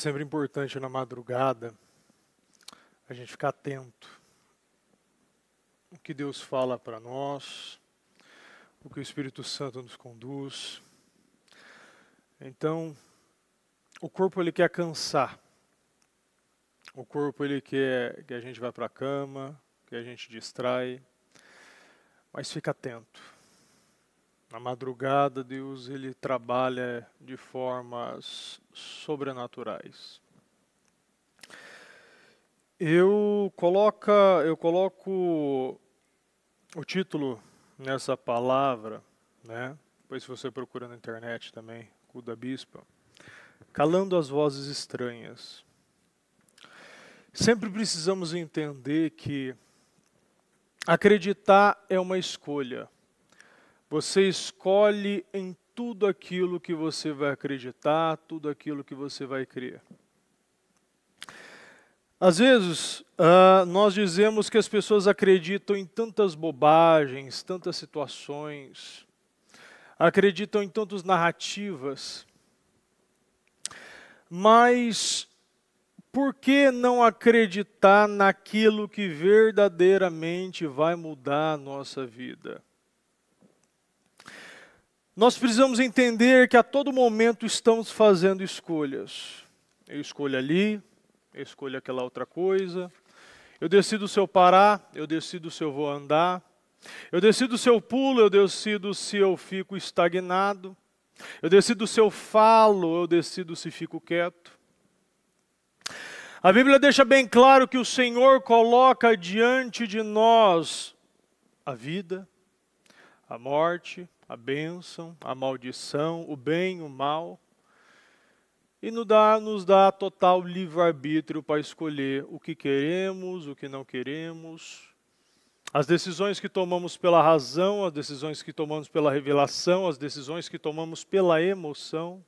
sempre importante na madrugada a gente ficar atento. O que Deus fala para nós, o que o Espírito Santo nos conduz. Então, o corpo ele quer cansar. O corpo ele quer que a gente vá para a cama, que a gente distrai. Mas fica atento. Na madrugada, Deus ele trabalha de formas sobrenaturais. Eu coloco o título nessa palavra, né? Depois se você procura na internet também, o da Bispa, calando as vozes estranhas. Sempre precisamos entender que acreditar é uma escolha. Você escolhe em tudo aquilo que você vai acreditar, tudo aquilo que você vai crer. Às vezes, nós dizemos que as pessoas acreditam em tantas bobagens, tantas situações, acreditam em tantas narrativas, mas por que não acreditar naquilo que verdadeiramente vai mudar a nossa vida? Nós precisamos entender que a todo momento estamos fazendo escolhas. Eu escolho ali, eu escolho aquela outra coisa. Eu decido se eu parar, eu decido se eu vou andar. Eu decido se eu pulo, eu decido se eu fico estagnado. Eu decido se eu falo, eu decido se fico quieto. A Bíblia deixa bem claro que o Senhor coloca diante de nós a vida, a morte, a bênção, a maldição, o bem, o mal, e nos dá total livre-arbítrio para escolher o que queremos, o que não queremos, as decisões que tomamos pela razão, as decisões que tomamos pela revelação, as decisões que tomamos pela emoção.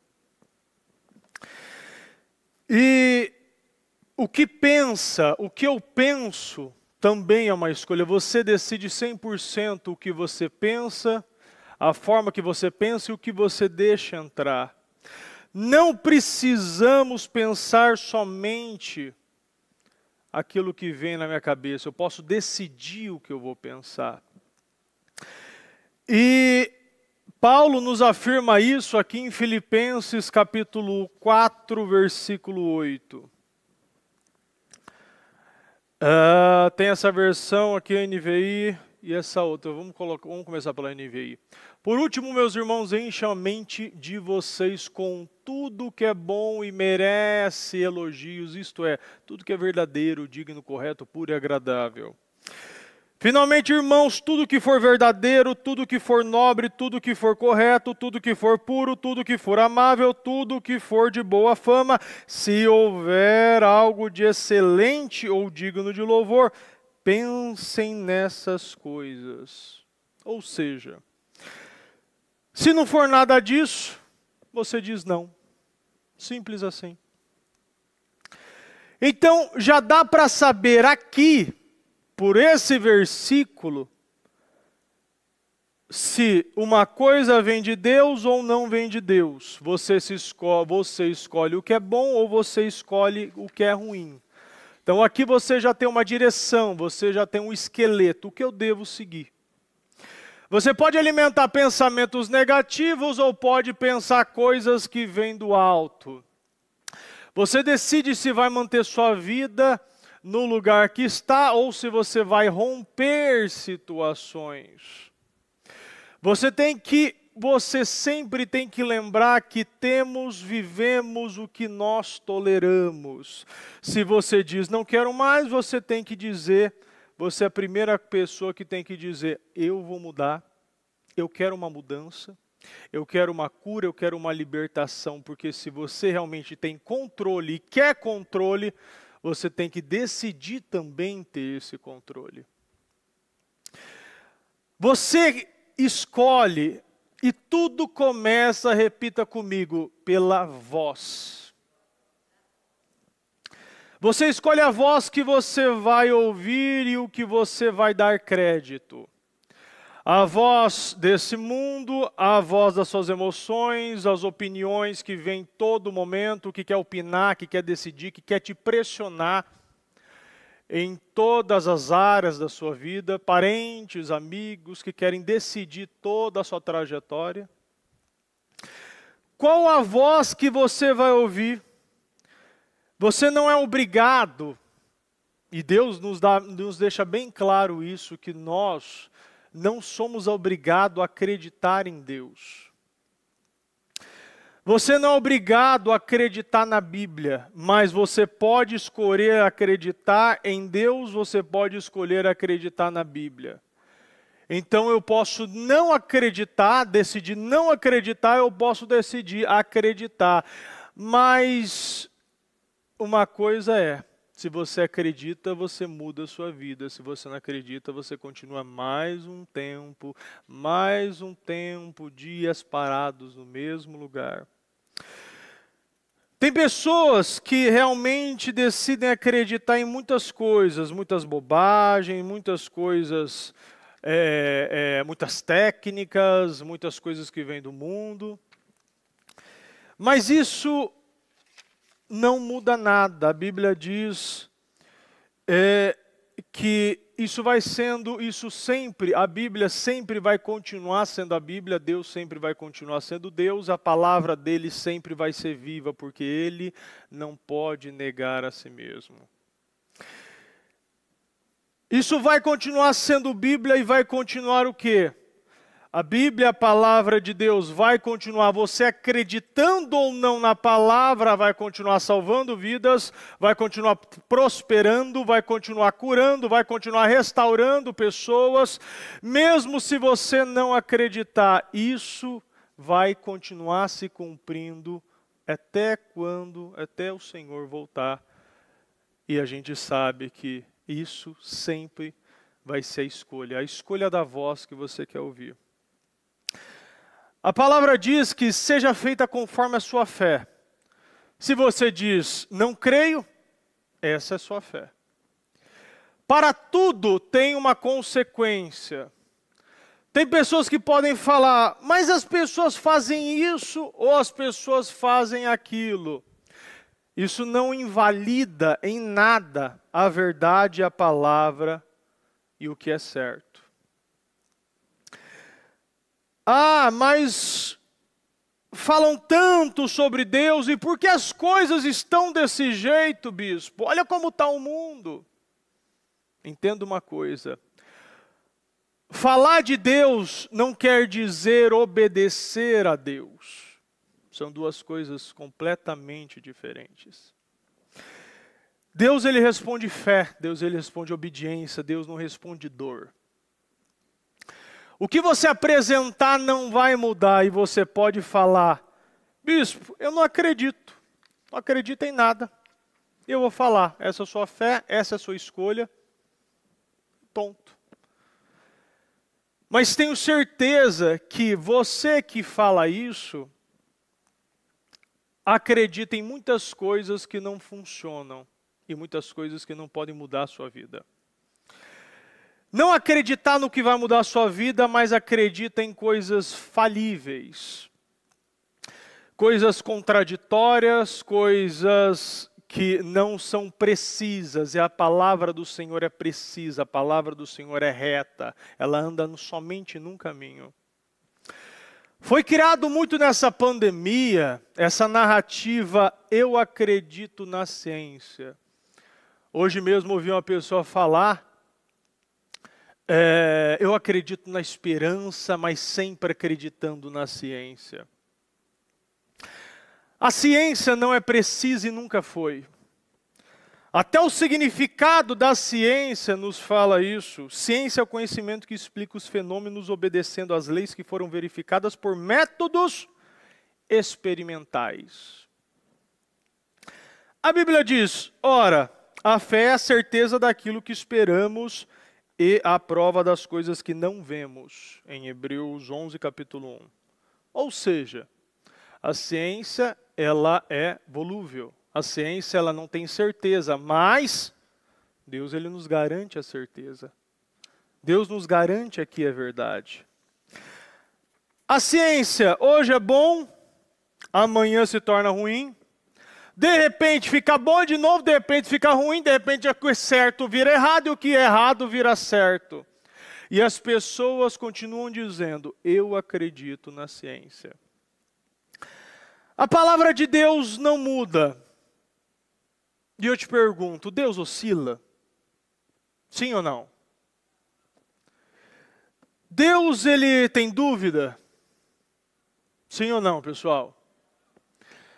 E o que eu penso, também é uma escolha. Você decide 100% o que você pensa, a forma que você pensa e o que você deixa entrar. Não precisamos pensar somente aquilo que vem na minha cabeça. Eu posso decidir o que eu vou pensar. E Paulo nos afirma isso aqui em Filipenses capítulo 4, versículo 8. Tem essa versão aqui, a NVI, e essa outra. Vamos começar pela NVI. Por último, meus irmãos, encham a mente de vocês com tudo que é bom e merece elogios, isto é, tudo que é verdadeiro, digno, correto, puro e agradável. Finalmente, irmãos, tudo que for verdadeiro, tudo que for nobre, tudo que for correto, tudo que for puro, tudo que for amável, tudo que for de boa fama, se houver algo de excelente ou digno de louvor, pensem nessas coisas. Ou seja, se não for nada disso, você diz não. Simples assim. Então, já dá para saber aqui, por esse versículo, se uma coisa vem de Deus ou não vem de Deus. Você escolhe o que é bom ou você escolhe o que é ruim. Então aqui você já tem uma direção, você já tem um esqueleto, o que eu devo seguir. Você pode alimentar pensamentos negativos ou pode pensar coisas que vêm do alto. Você decide se vai manter sua vida no lugar que está ou se você vai romper situações. Você sempre tem que lembrar que vivemos o que nós toleramos. Se você diz não quero mais, você tem que dizer, você é a primeira pessoa que tem que dizer, eu vou mudar, eu quero uma mudança, eu quero uma cura, eu quero uma libertação, porque se você realmente tem controle e quer controle, você tem que decidir também ter esse controle. Você escolhe e tudo começa, repita comigo, pela voz. Você escolhe a voz que você vai ouvir e o que você vai dar crédito. A voz desse mundo, a voz das suas emoções, as opiniões que vêm todo momento, que quer opinar, que quer decidir, que quer te pressionar em todas as áreas da sua vida, parentes, amigos que querem decidir toda a sua trajetória. Qual a voz que você vai ouvir? Você não é obrigado, e Deus nos deixa bem claro isso, que nós não somos obrigados a acreditar em Deus. Você não é obrigado a acreditar na Bíblia, mas você pode escolher acreditar em Deus, você pode escolher acreditar na Bíblia. Então eu posso não acreditar, decidir não acreditar, eu posso decidir acreditar. Mas uma coisa é, se você acredita, você muda a sua vida. Se você não acredita, você continua mais um tempo, dias parados no mesmo lugar. Tem pessoas que realmente decidem acreditar em muitas coisas, muitas bobagens, muitas coisas, muitas técnicas, muitas coisas que vêm do mundo. Mas isso não muda nada. A Bíblia diz que isso sempre, a Bíblia sempre vai continuar sendo a Bíblia, Deus sempre vai continuar sendo Deus, a palavra dele sempre vai ser viva, porque ele não pode negar a si mesmo. Isso vai continuar sendo Bíblia e vai continuar o quê? A Bíblia, a palavra de Deus, vai continuar. Você acreditando ou não na palavra, vai continuar salvando vidas, vai continuar prosperando, vai continuar curando, vai continuar restaurando pessoas. Mesmo se você não acreditar, isso vai continuar se cumprindo até quando? Até o Senhor voltar. E a gente sabe que isso sempre vai ser a escolha da voz que você quer ouvir. A palavra diz que seja feita conforme a sua fé. Se você diz, não creio, essa é a sua fé. Para tudo tem uma consequência. Tem pessoas que podem falar, mas as pessoas fazem isso ou as pessoas fazem aquilo. Isso não invalida em nada a verdade, a palavra e o que é certo. Ah, mas falam tanto sobre Deus e por que as coisas estão desse jeito, bispo? Olha como está o mundo. Entenda uma coisa. Falar de Deus não quer dizer obedecer a Deus. São duas coisas completamente diferentes. Deus, ele responde fé. Deus, ele responde obediência. Deus não responde dor. O que você apresentar não vai mudar e você pode falar, bispo, eu não acredito em nada. Eu vou falar, essa é a sua fé, essa é a sua escolha, ponto. Mas tenho certeza que você que fala isso, acredita em muitas coisas que não funcionam e muitas coisas que não podem mudar a sua vida. Não acreditar no que vai mudar a sua vida, mas acredita em coisas falíveis. Coisas contraditórias, coisas que não são precisas. E a palavra do Senhor é precisa, a palavra do Senhor é reta. Ela anda somente num caminho. Foi criado muito nessa pandemia, essa narrativa, eu acredito na ciência. Hoje mesmo ouvi uma pessoa falar, eu acredito na esperança, mas sempre acreditando na ciência. A ciência não é precisa e nunca foi. Até o significado da ciência nos fala isso. Ciência é o conhecimento que explica os fenômenos obedecendo às leis que foram verificadas por métodos experimentais. A Bíblia diz, ora, a fé é a certeza daquilo que esperamos e a prova das coisas que não vemos, em Hebreus 11, capítulo 1. Ou seja, a ciência, ela é volúvel. A ciência, ela não tem certeza, mas Deus, ele nos garante a certeza. Deus nos garante aqui a verdade. A ciência hoje é bom, amanhã se torna ruim. De repente fica bom de novo, de repente fica ruim, de repente o que é certo vira errado e o que é errado vira certo. E as pessoas continuam dizendo, eu acredito na ciência. A palavra de Deus não muda. E eu te pergunto, Deus oscila? Sim ou não? Deus, ele tem dúvida? Sim ou não, pessoal?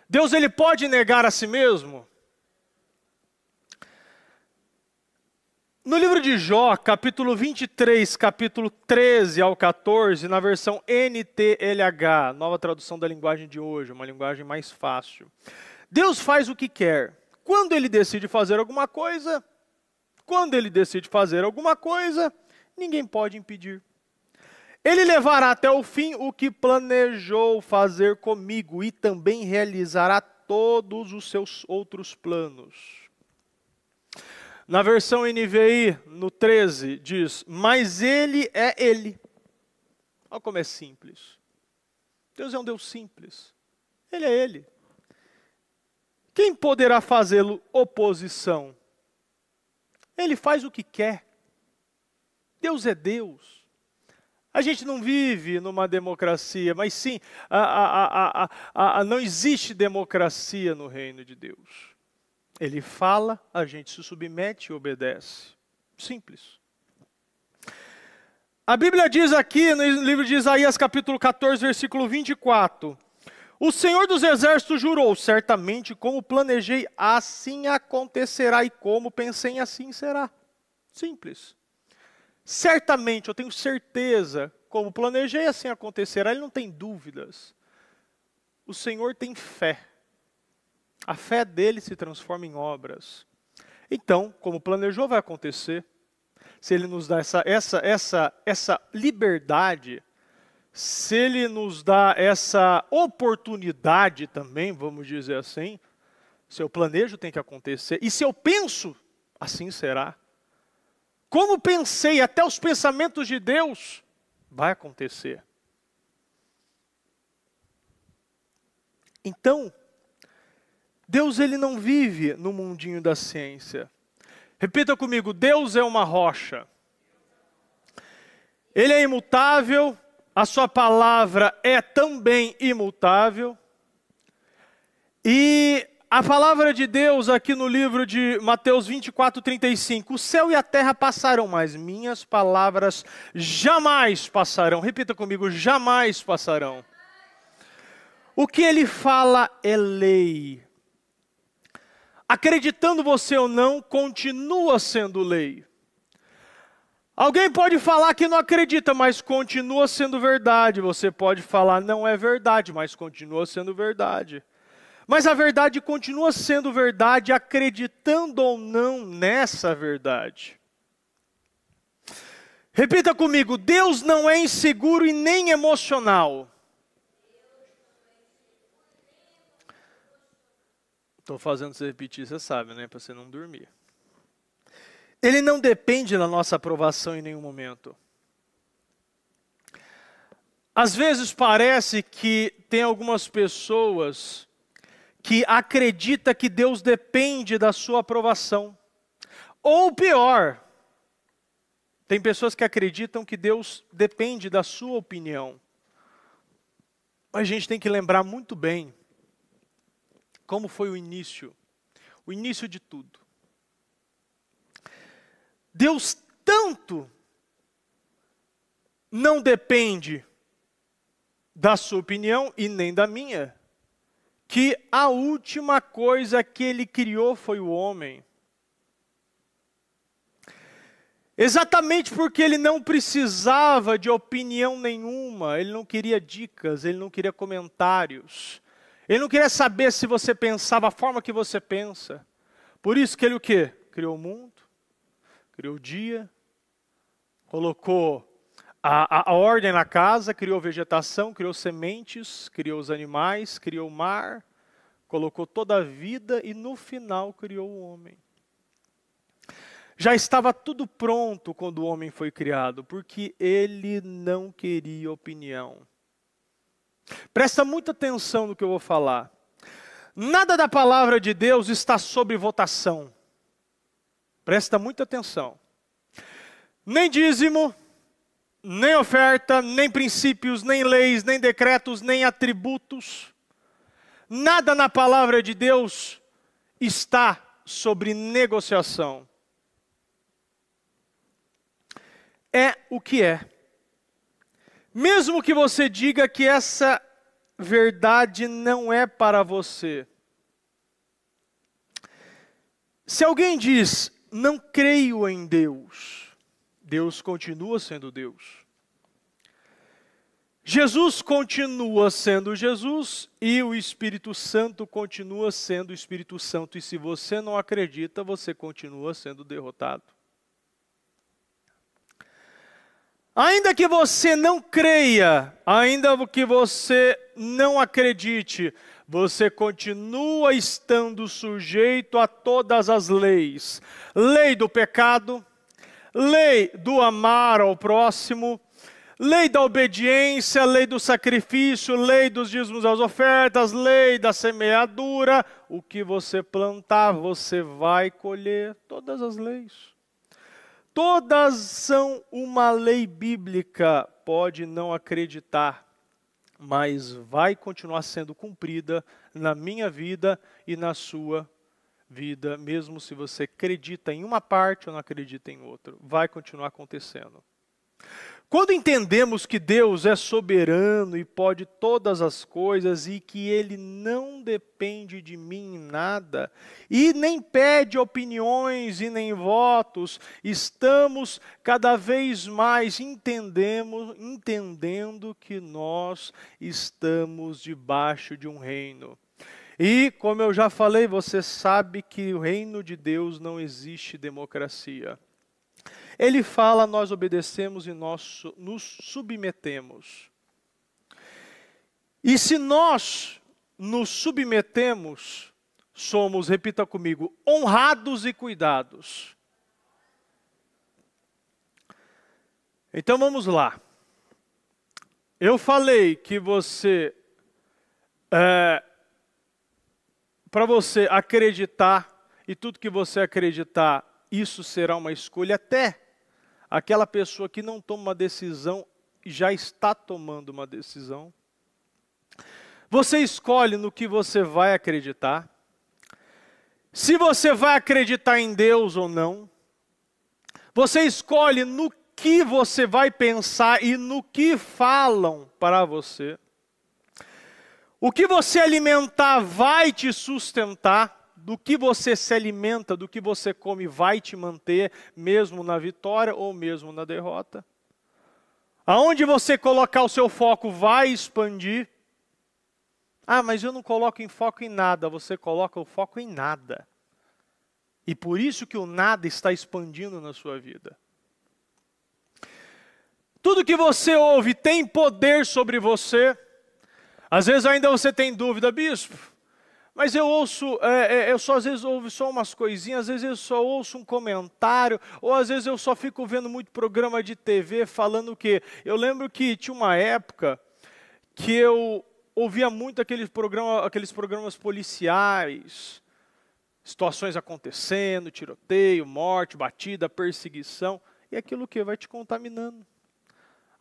Deus, ele pode negar a si mesmo? No livro de Jó, capítulo 23, capítulo 13 ao 14, na versão NTLH, nova tradução da linguagem de hoje, uma linguagem mais fácil. Deus faz o que quer. Quando ele decide fazer alguma coisa, ninguém pode impedir. Ele levará até o fim o que planejou fazer comigo e também realizará todos os seus outros planos. Na versão NVI, no 13, diz, mas ele é ele. Olha como é simples. Deus é um Deus simples. Ele é ele. Quem poderá fazê-lo oposição? Ele faz o que quer. Deus é Deus. A gente não vive numa democracia, mas sim, não existe democracia no reino de Deus. Ele fala, a gente se submete e obedece. Simples. A Bíblia diz aqui, no livro de Isaías, capítulo 14, versículo 24, o Senhor dos Exércitos jurou, certamente como planejei, assim acontecerá, e como pensei, assim será. Simples. Certamente, eu tenho certeza, como planejei, assim acontecerá, ele não tem dúvidas. O Senhor tem fé. A fé dele se transforma em obras. Então, como planejou, vai acontecer. Se ele nos dá essa liberdade, se ele nos dá essa oportunidade também, vamos dizer assim, se eu planejo, tem que acontecer. E se eu penso, assim será. Como pensei, até os pensamentos de Deus, vai acontecer. Então, Deus, ele não vive no mundinho da ciência. Repita comigo, Deus é uma rocha. Ele é imutável, a sua palavra é também imutável. E a palavra de Deus aqui no livro de Mateus 24, 35, o céu e a terra passarão, mas minhas palavras jamais passarão. Repita comigo, jamais passarão. O que ele fala é lei. Acreditando você ou não, continua sendo lei. Alguém pode falar que não acredita, mas continua sendo verdade. Você pode falar, não é verdade, mas continua sendo verdade. Mas a verdade continua sendo verdade, acreditando ou não nessa verdade. Repita comigo, Deus não é inseguro e nem emocional. Estou fazendo você repetir, você sabe, né? Para você não dormir. Ele não depende da nossa aprovação em nenhum momento. Às vezes parece que tem algumas pessoas que acreditam que Deus depende da sua aprovação. Ou pior, tem pessoas que acreditam que Deus depende da sua opinião. Mas a gente tem que lembrar muito bem como foi o início de tudo. Deus tanto não depende da sua opinião e nem da minha, que a última coisa que ele criou foi o homem. Exatamente porque ele não precisava de opinião nenhuma, ele não queria dicas, ele não queria comentários. Ele não queria saber se você pensava a forma que você pensa. Por isso que ele o quê? Criou o mundo, criou o dia, colocou a ordem na casa, criou vegetação, criou sementes, criou os animais, criou o mar, colocou toda a vida e no final criou o homem. Já estava tudo pronto quando o homem foi criado, porque ele não queria opinião. Presta muita atenção no que eu vou falar. Nada da palavra de Deus está sob votação. Presta muita atenção. Nem dízimo, nem oferta, nem princípios, nem leis, nem decretos, nem atributos. Nada na palavra de Deus está sobre negociação. É o que é. Mesmo que você diga que essa verdade não é para você. Se alguém diz, não creio em Deus, Deus continua sendo Deus. Jesus continua sendo Jesus e o Espírito Santo continua sendo o Espírito Santo. E se você não acredita, você continua sendo derrotado. Ainda que você não creia, ainda que você não acredite, você continua estando sujeito a todas as leis. Lei do pecado, lei do amar ao próximo, lei da obediência, lei do sacrifício, lei dos dízimos às ofertas, lei da semeadura. O que você plantar, você vai colher. Todas as leis. Todas são uma lei bíblica, pode não acreditar, mas vai continuar sendo cumprida na minha vida e na sua vida, mesmo se você acredita em uma parte ou não acredita em outra, vai continuar acontecendo. Quando entendemos que Deus é soberano e pode todas as coisas e que Ele não depende de mim em nada e nem pede opiniões e nem votos, estamos cada vez mais entendendo que nós estamos debaixo de um reino. E, como eu já falei, você sabe que o reino de Deus não existe democracia. Ele fala, nós obedecemos e nós nos submetemos. E se nós nos submetemos, somos, repita comigo, honrados e cuidados. Então vamos lá. Eu falei que você, para você acreditar, e tudo que você acreditar, isso será uma escolha, até aquela pessoa que não toma uma decisão já está tomando uma decisão. Você escolhe no que você vai acreditar. Se você vai acreditar em Deus ou não. Você escolhe no que você vai pensar e no que falam para você. O que você alimentar vai te sustentar. Do que você se alimenta, do que você come, vai te manter, mesmo na vitória ou mesmo na derrota. Aonde você colocar o seu foco vai expandir. Ah, mas eu não coloco em foco em nada. Você coloca o foco em nada. E por isso que o nada está expandindo na sua vida. Tudo que você ouve tem poder sobre você. Às vezes ainda você tem dúvida, bispo. Mas eu ouço, às vezes ouço só umas coisinhas, às vezes eu só ouço um comentário, ou às vezes eu só fico vendo muito programa de TV falando o quê? Eu lembro que tinha uma época que eu ouvia muito aqueles programas policiais, situações acontecendo, tiroteio, morte, batida, perseguição, e aquilo que vai te contaminando,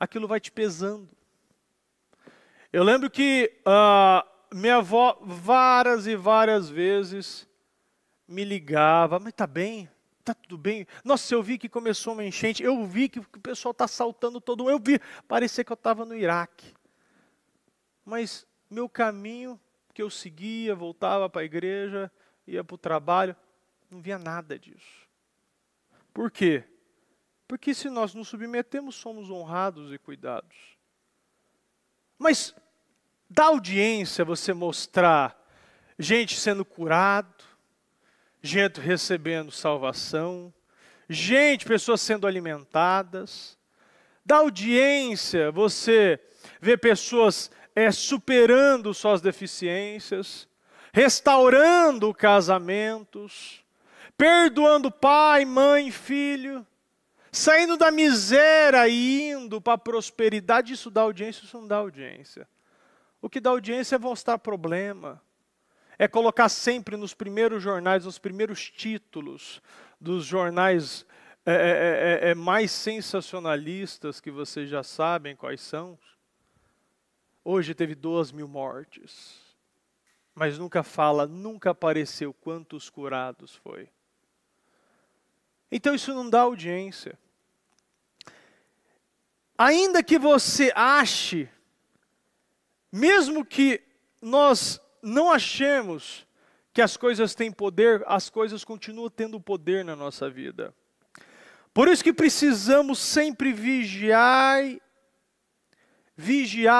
aquilo vai te pesando. Eu lembro que minha avó, várias e várias vezes, me ligava, mas tá bem? Tá tudo bem? Nossa, eu vi que começou uma enchente, eu vi que o pessoal está assaltando todo mundo, eu vi, parecia que eu estava no Iraque. Mas meu caminho que eu seguia, voltava para a igreja, ia para o trabalho, não via nada disso. Por quê? Porque se nós nos submetemos, somos honrados e cuidados. Mas dá audiência você mostrar gente sendo curado, gente recebendo salvação, pessoas sendo alimentadas. Dá audiência você ver pessoas superando suas deficiências, restaurando casamentos, perdoando pai, mãe, filho, saindo da miséria e indo para a prosperidade. Isso dá audiência, isso não dá audiência. O que dá audiência é mostrar problema, é colocar sempre nos primeiros jornais, nos primeiros títulos dos jornais mais sensacionalistas, que vocês já sabem quais são. Hoje teve 2.000 mortes, mas nunca fala, nunca apareceu quantos curados foi. Então isso não dá audiência. Ainda que você ache, mesmo que nós não achemos que as coisas têm poder, as coisas continuam tendo poder na nossa vida. Por isso que precisamos sempre vigiar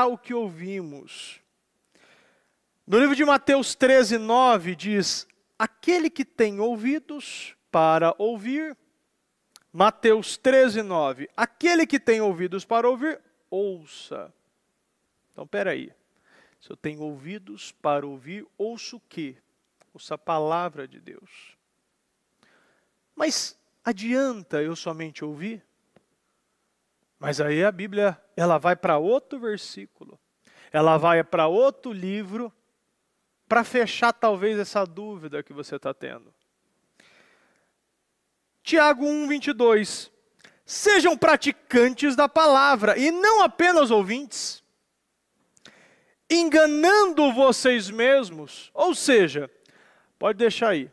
o que ouvimos. No livro de Mateus 13:9 diz: aquele que tem ouvidos para ouvir. Mateus 13:9. Aquele que tem ouvidos para ouvir, ouça. Então, espera aí. Se eu tenho ouvidos para ouvir, ouço o quê? Ouça a palavra de Deus. Mas adianta eu somente ouvir? Mas aí a Bíblia, ela vai para outro versículo. Ela vai para outro livro para fechar talvez essa dúvida que você está tendo. Tiago 1:22. Sejam praticantes da palavra e não apenas ouvintes, enganando vocês mesmos. Ou seja, pode deixar aí.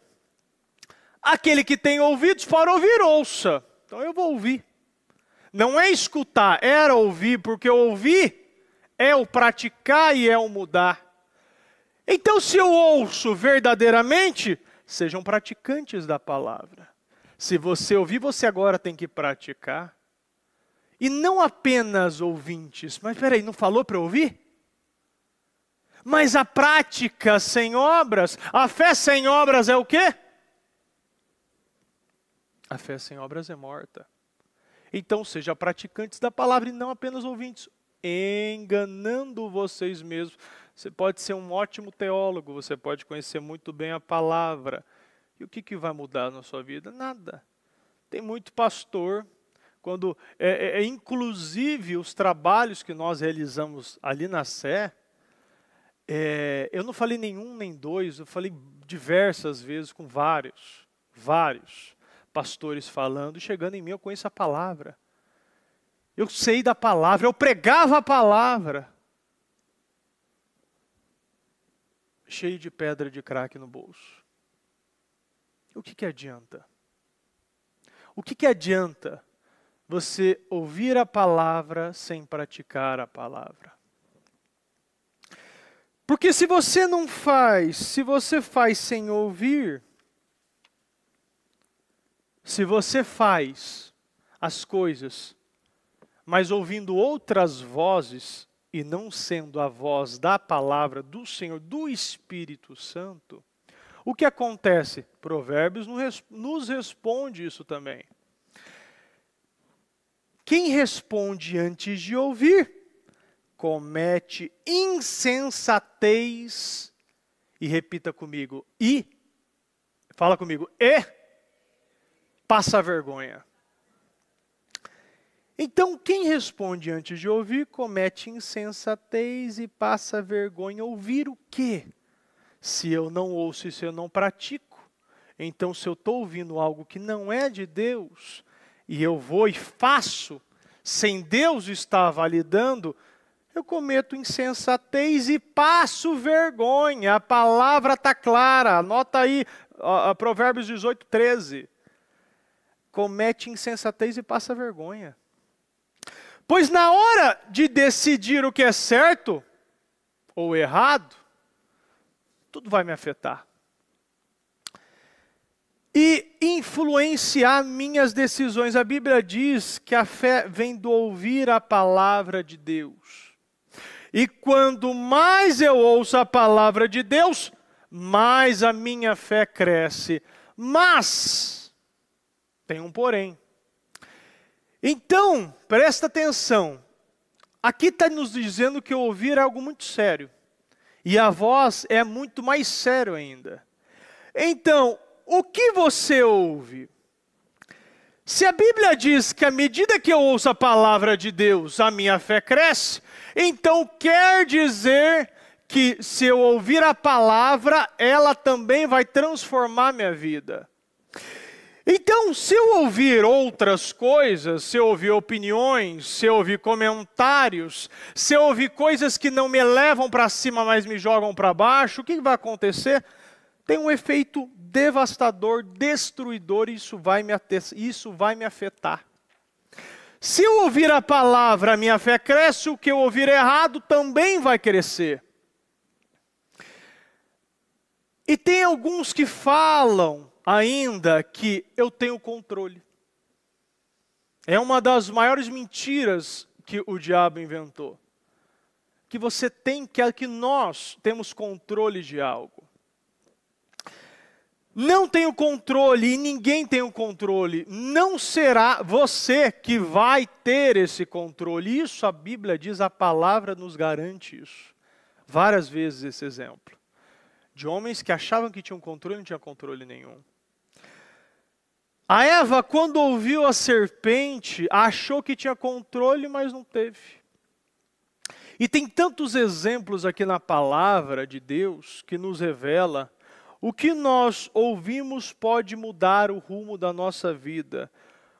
Aquele que tem ouvidos para ouvir, ouça. Então eu vou ouvir. Não é escutar, era ouvir, porque ouvir é o praticar e é o mudar. Então se eu ouço verdadeiramente, sejam praticantes da palavra. Se você ouvir, você agora tem que praticar. E não apenas ouvintes. Mas peraí, não falou para ouvir? Mas a prática sem obras, a fé sem obras é o quê? A fé sem obras é morta. Então seja praticantes da palavra e não apenas ouvintes, enganando vocês mesmos. Você pode ser um ótimo teólogo, você pode conhecer muito bem a palavra. E o que vai mudar na sua vida? Nada. Tem muito pastor, quando inclusive os trabalhos que nós realizamos ali na Sé, eu não falei nenhum nem dois, eu falei diversas vezes com vários pastores falando, e chegando em mim eu conheço a palavra. Eu sei da palavra, eu pregava a palavra. Cheio de pedra de crack no bolso. O que adianta? O que adianta você ouvir a palavra sem praticar a palavra? Porque se você não faz, se você faz sem ouvir, se você faz as coisas, mas ouvindo outras vozes, e não sendo a voz da palavra do Senhor, do Espírito Santo, o que acontece? Provérbios nos responde isso também. Quem responde antes de ouvir, comete insensatez, e repita comigo, fala comigo, passa vergonha. Então, quem responde antes de ouvir, comete insensatez e passa vergonha. Ouvir o quê? Se eu não ouço e se eu não pratico, então se eu estou ouvindo algo que não é de Deus, e eu vou e faço, sem Deus estar validando, eu cometo insensatez e passo vergonha. A palavra está clara, anota aí, Provérbios 18:13. Comete insensatez e passa vergonha. Pois na hora de decidir o que é certo ou errado, tudo vai me afetar. E influenciar minhas decisões. A Bíblia diz que a fé vem do ouvir a palavra de Deus. E quando mais eu ouço a palavra de Deus, mais a minha fé cresce. Mas, tem um porém. Então, presta atenção. Aqui está nos dizendo que ouvir é algo muito sério. E a voz é muito mais sério ainda. Então, o que você ouve? Se a Bíblia diz que à medida que eu ouço a palavra de Deus, a minha fé cresce, então quer dizer que se eu ouvir a palavra, ela também vai transformar minha vida. Então, se eu ouvir outras coisas, se eu ouvir opiniões, se eu ouvir comentários, se eu ouvir coisas que não me levam para cima, mas me jogam para baixo, o que vai acontecer? Tem um efeito devastador, destruidor, e isso vai me afetar. Se eu ouvir a palavra, a minha fé cresce, o que eu ouvir errado também vai crescer. E tem alguns que falam ainda que eu tenho controle. É uma das maiores mentiras que o diabo inventou. Que nós temos controle de algo. Não tenho controle e ninguém tem o controle. Não será você que vai ter esse controle. Isso a Bíblia diz, a palavra nos garante isso. Várias vezes esse exemplo. De homens que achavam que tinham controle e não tinham controle nenhum. A Eva, quando ouviu a serpente, achou que tinha controle, mas não teve. E tem tantos exemplos aqui na palavra de Deus que nos revela o que nós ouvimos pode mudar o rumo da nossa vida.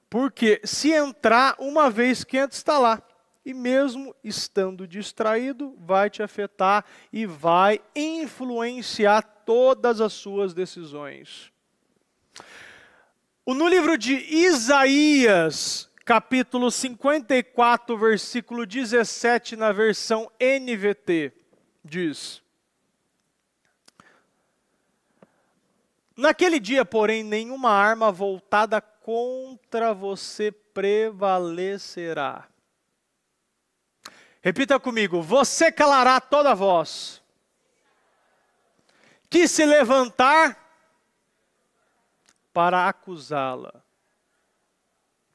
Porque se entrar, uma vez que entra, está lá. E mesmo estando distraído, vai te afetar e vai influenciar todas as suas decisões. No livro de Isaías, capítulo 54, versículo 17, na versão NVT, diz: naquele dia, porém, nenhuma arma voltada contra você prevalecerá. Repita comigo: você calará toda voz que se levantar para acusá-la.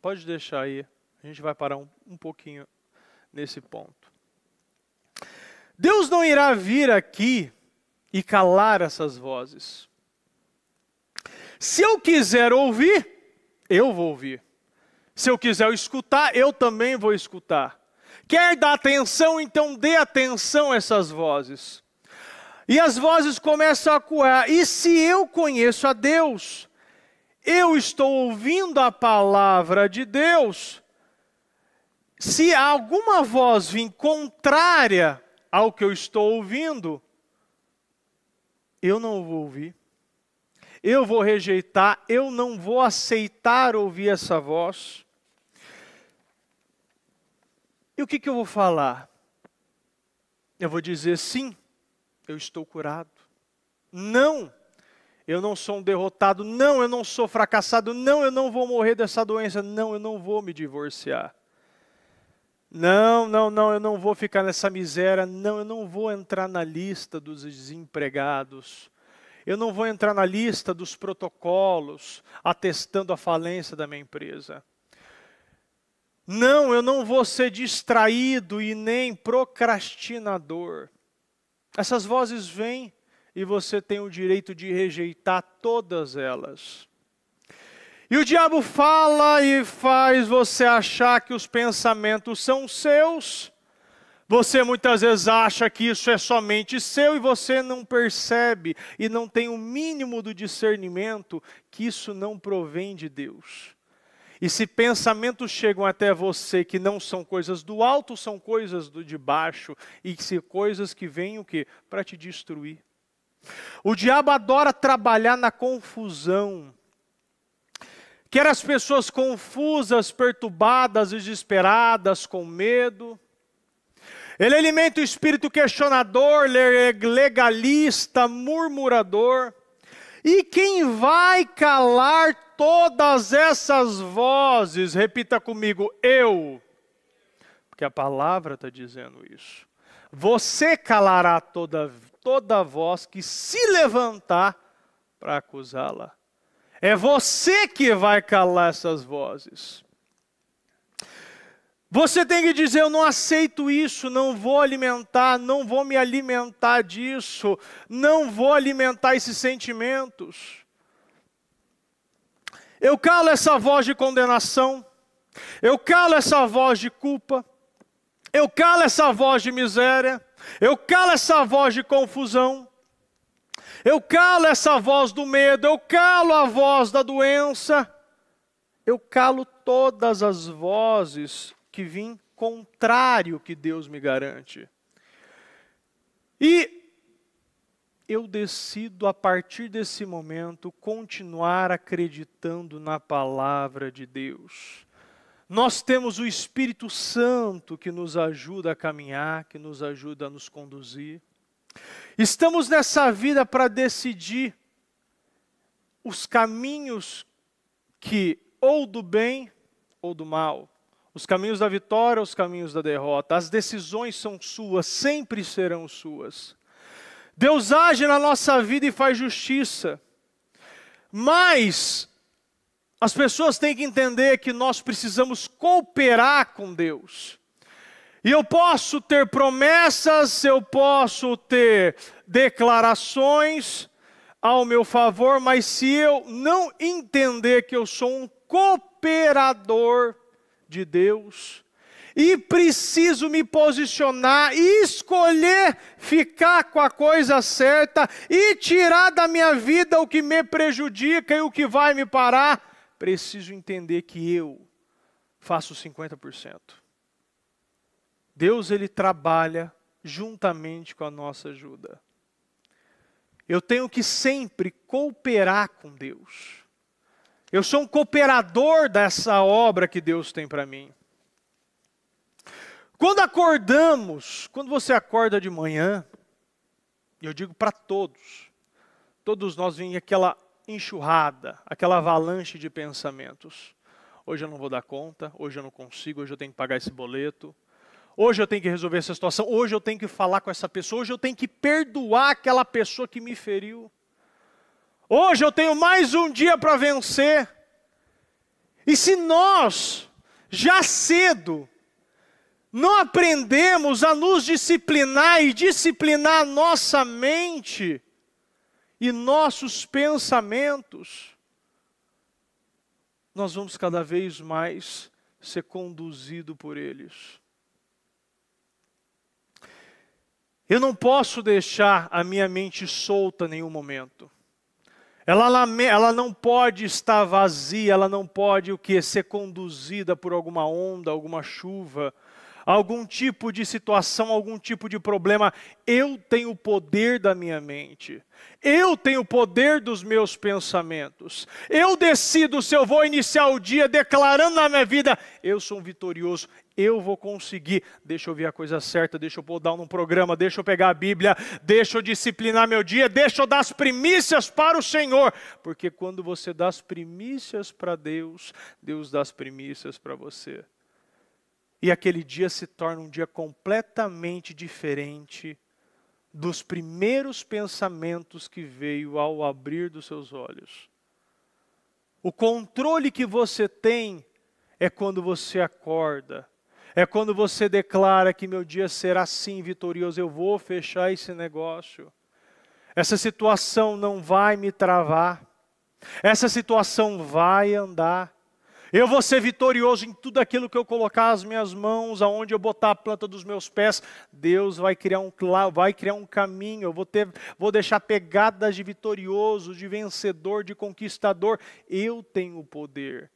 Pode deixar aí, a gente vai parar um pouquinho nesse ponto. Deus não irá vir aqui e calar essas vozes. Se eu quiser ouvir, eu vou ouvir. Se eu quiser escutar, eu também vou escutar. Quer dar atenção, então dê atenção a essas vozes. E as vozes começam a coar. E se eu conheço a Deus, eu estou ouvindo a palavra de Deus, se alguma voz vir contrária ao que eu estou ouvindo, eu não vou ouvir. Eu vou rejeitar, eu não vou aceitar ouvir essa voz. E o que eu vou falar? Eu vou dizer sim, eu estou curado. Não, eu não sou um derrotado. Não, eu não sou fracassado. Não, eu não vou morrer dessa doença. Não, eu não vou me divorciar. Não, eu não vou ficar nessa miséria. Não, eu não vou entrar na lista dos desempregados. Eu não vou entrar na lista dos protocolos atestando a falência da minha empresa. Não, eu não vou ser distraído e nem procrastinador. Essas vozes vêm e você tem o direito de rejeitar todas elas. E o diabo fala e faz você achar que os pensamentos são seus. Você muitas vezes acha que isso é somente seu e você não percebe e não tem o mínimo do discernimento que isso não provém de Deus. E se pensamentos chegam até você que não são coisas do alto, são coisas do de baixo, e se coisas que vêm o quê? Para te destruir. O diabo adora trabalhar na confusão. Quer as pessoas confusas, perturbadas, desesperadas, com medo. Ele alimenta o espírito questionador, legalista, murmurador. E quem vai calar todas essas vozes? Repita comigo, eu. Porque a palavra está dizendo isso. Você calará toda voz que se levantar para acusá-la. É você que vai calar essas vozes. Você tem que dizer, eu não aceito isso, não vou alimentar, não vou me alimentar disso, não vou alimentar esses sentimentos. Eu calo essa voz de condenação. Eu calo essa voz de culpa. Eu calo essa voz de miséria. Eu calo essa voz de confusão. Eu calo essa voz do medo. Eu calo a voz da doença. Eu calo todas as vozes que vêm contrário que Deus me garante. E eu decido, a partir desse momento, continuar acreditando na palavra de Deus. Nós temos o Espírito Santo que nos ajuda a caminhar, que nos ajuda a nos conduzir. Estamos nessa vida para decidir os caminhos que, ou do bem ou do mal. Os caminhos da vitória, os caminhos da derrota. As decisões são suas, sempre serão suas. Deus age na nossa vida e faz justiça. Mas as pessoas têm que entender que nós precisamos cooperar com Deus. E eu posso ter promessas, eu posso ter declarações ao meu favor, mas se eu não entender que eu sou um cooperador de Deus, e preciso me posicionar e escolher ficar com a coisa certa e tirar da minha vida o que me prejudica e o que vai me parar, preciso entender que eu faço 50%. Deus, Ele trabalha juntamente com a nossa ajuda. Eu tenho que sempre cooperar com Deus. Eu sou um cooperador dessa obra que Deus tem para mim. Quando acordamos, quando você acorda de manhã, e eu digo para todos nós vem aquela enxurrada, aquela avalanche de pensamentos. Hoje eu não vou dar conta, hoje eu não consigo, hoje eu tenho que pagar esse boleto, hoje eu tenho que resolver essa situação, hoje eu tenho que falar com essa pessoa, hoje eu tenho que perdoar aquela pessoa que me feriu. Hoje eu tenho mais um dia para vencer. E se nós, já cedo, não aprendemos a nos disciplinar e disciplinar nossa mente e nossos pensamentos, nós vamos cada vez mais ser conduzidos por eles. Eu não posso deixar a minha mente solta em nenhum momento. Ela não pode estar vazia, ela não pode ser conduzida por alguma onda, alguma chuva, algum tipo de situação, algum tipo de problema. Eu tenho o poder da minha mente. Eu tenho o poder dos meus pensamentos. Eu decido se eu vou iniciar o dia declarando na minha vida, eu sou um vitorioso, eu vou conseguir. Deixa eu ver a coisa certa, deixa eu pôr down num programa, deixa eu pegar a Bíblia, deixa eu disciplinar meu dia, deixa eu dar as primícias para o Senhor. Porque quando você dá as primícias para Deus, Deus dá as primícias para você. E aquele dia se torna um dia completamente diferente dos primeiros pensamentos que veio ao abrir dos seus olhos. O controle que você tem é quando você acorda, é quando você declara que meu dia será assim vitorioso, eu vou fechar esse negócio. Essa situação não vai me travar, essa situação vai andar. Eu vou ser vitorioso em tudo aquilo que eu colocar as minhas mãos, aonde eu botar a planta dos meus pés. Deus vai criar um caminho, eu vou deixar pegadas de vitorioso, de vencedor, de conquistador. Eu tenho o poder.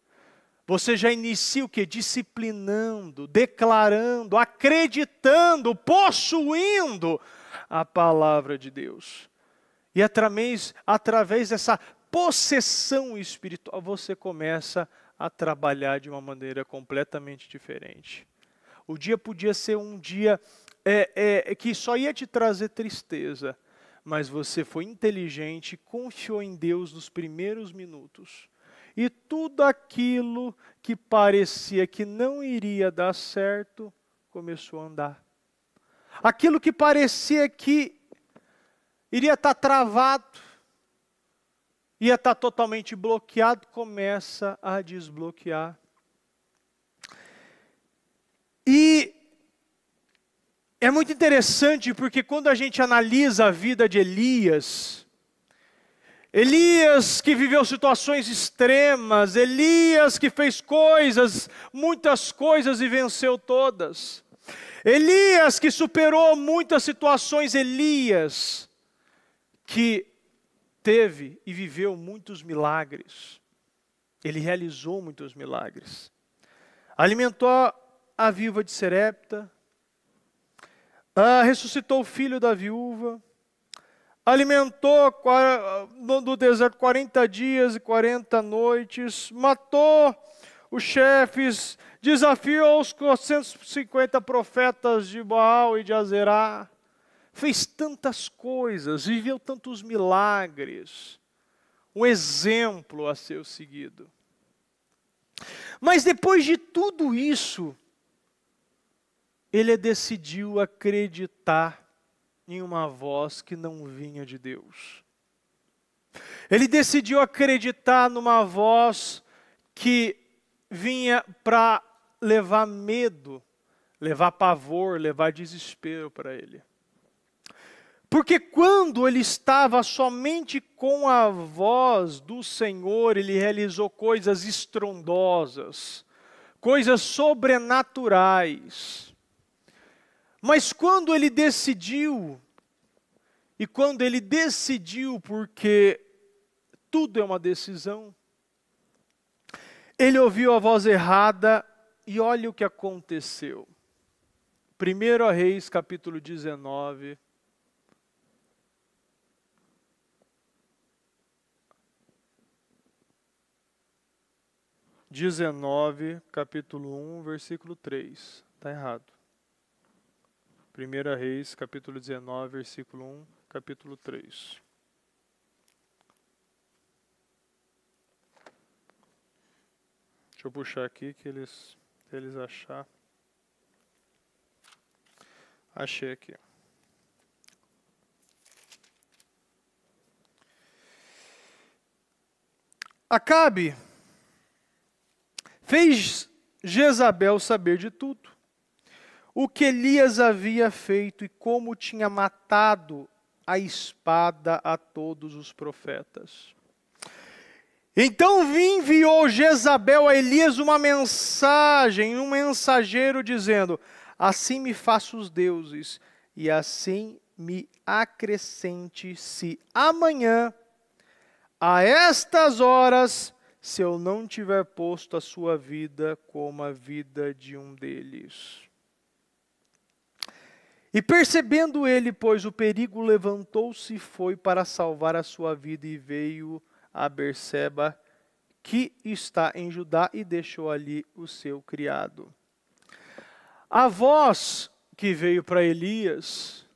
Você já inicia o quê? Disciplinando, declarando, acreditando, possuindo a palavra de Deus. E através dessa possessão espiritual, você começa a trabalhar de uma maneira completamente diferente. O dia podia ser um dia que só ia te trazer tristeza, mas você foi inteligente, confiou em Deus nos primeiros minutos. E tudo aquilo que parecia que não iria dar certo, começou a andar. Aquilo que parecia que iria estar travado, ia estar totalmente bloqueado, começa a desbloquear. E é muito interessante porque quando a gente analisa a vida de Elias, Elias que viveu situações extremas, Elias que fez coisas, muitas coisas e venceu todas. Elias que superou muitas situações, Elias que teve e viveu muitos milagres. Ele realizou muitos milagres. Alimentou a viúva de Serepta, ressuscitou o filho da viúva, alimentou no deserto 40 dias e 40 noites, matou os chefes, desafiou os 450 profetas de Baal e de Azerá, fez tantas coisas, viveu tantos milagres, um exemplo a ser seguido. Mas depois de tudo isso, ele decidiu acreditar em uma voz que não vinha de Deus. Ele decidiu acreditar numa voz que vinha para levar medo, levar pavor, levar desespero para ele. Porque quando ele estava somente com a voz do Senhor, ele realizou coisas estrondosas, coisas sobrenaturais. Mas quando ele decidiu, porque tudo é uma decisão, ele ouviu a voz errada e olha o que aconteceu. 1 Reis, capítulo 19. Capítulo 1, versículo 3. Está errado. 1 Reis, capítulo 19, versículo 1, capítulo 3. Deixa eu puxar aqui que eles achar. Achei aqui. Acabe fez Jezabel saber de tudo, o que Elias havia feito e como tinha matado a espada a todos os profetas. Então enviou Jezabel a Elias uma mensagem, um mensageiro dizendo: assim me faça os deuses, e assim me acrescente, se amanhã, a estas horas, se eu não tiver posto a sua vida como a vida de um deles. E percebendo ele, pois, o perigo, levantou-se e foi para salvar a sua vida, e veio a Berseba, que está em Judá, e deixou ali o seu criado. A voz que veio para Elias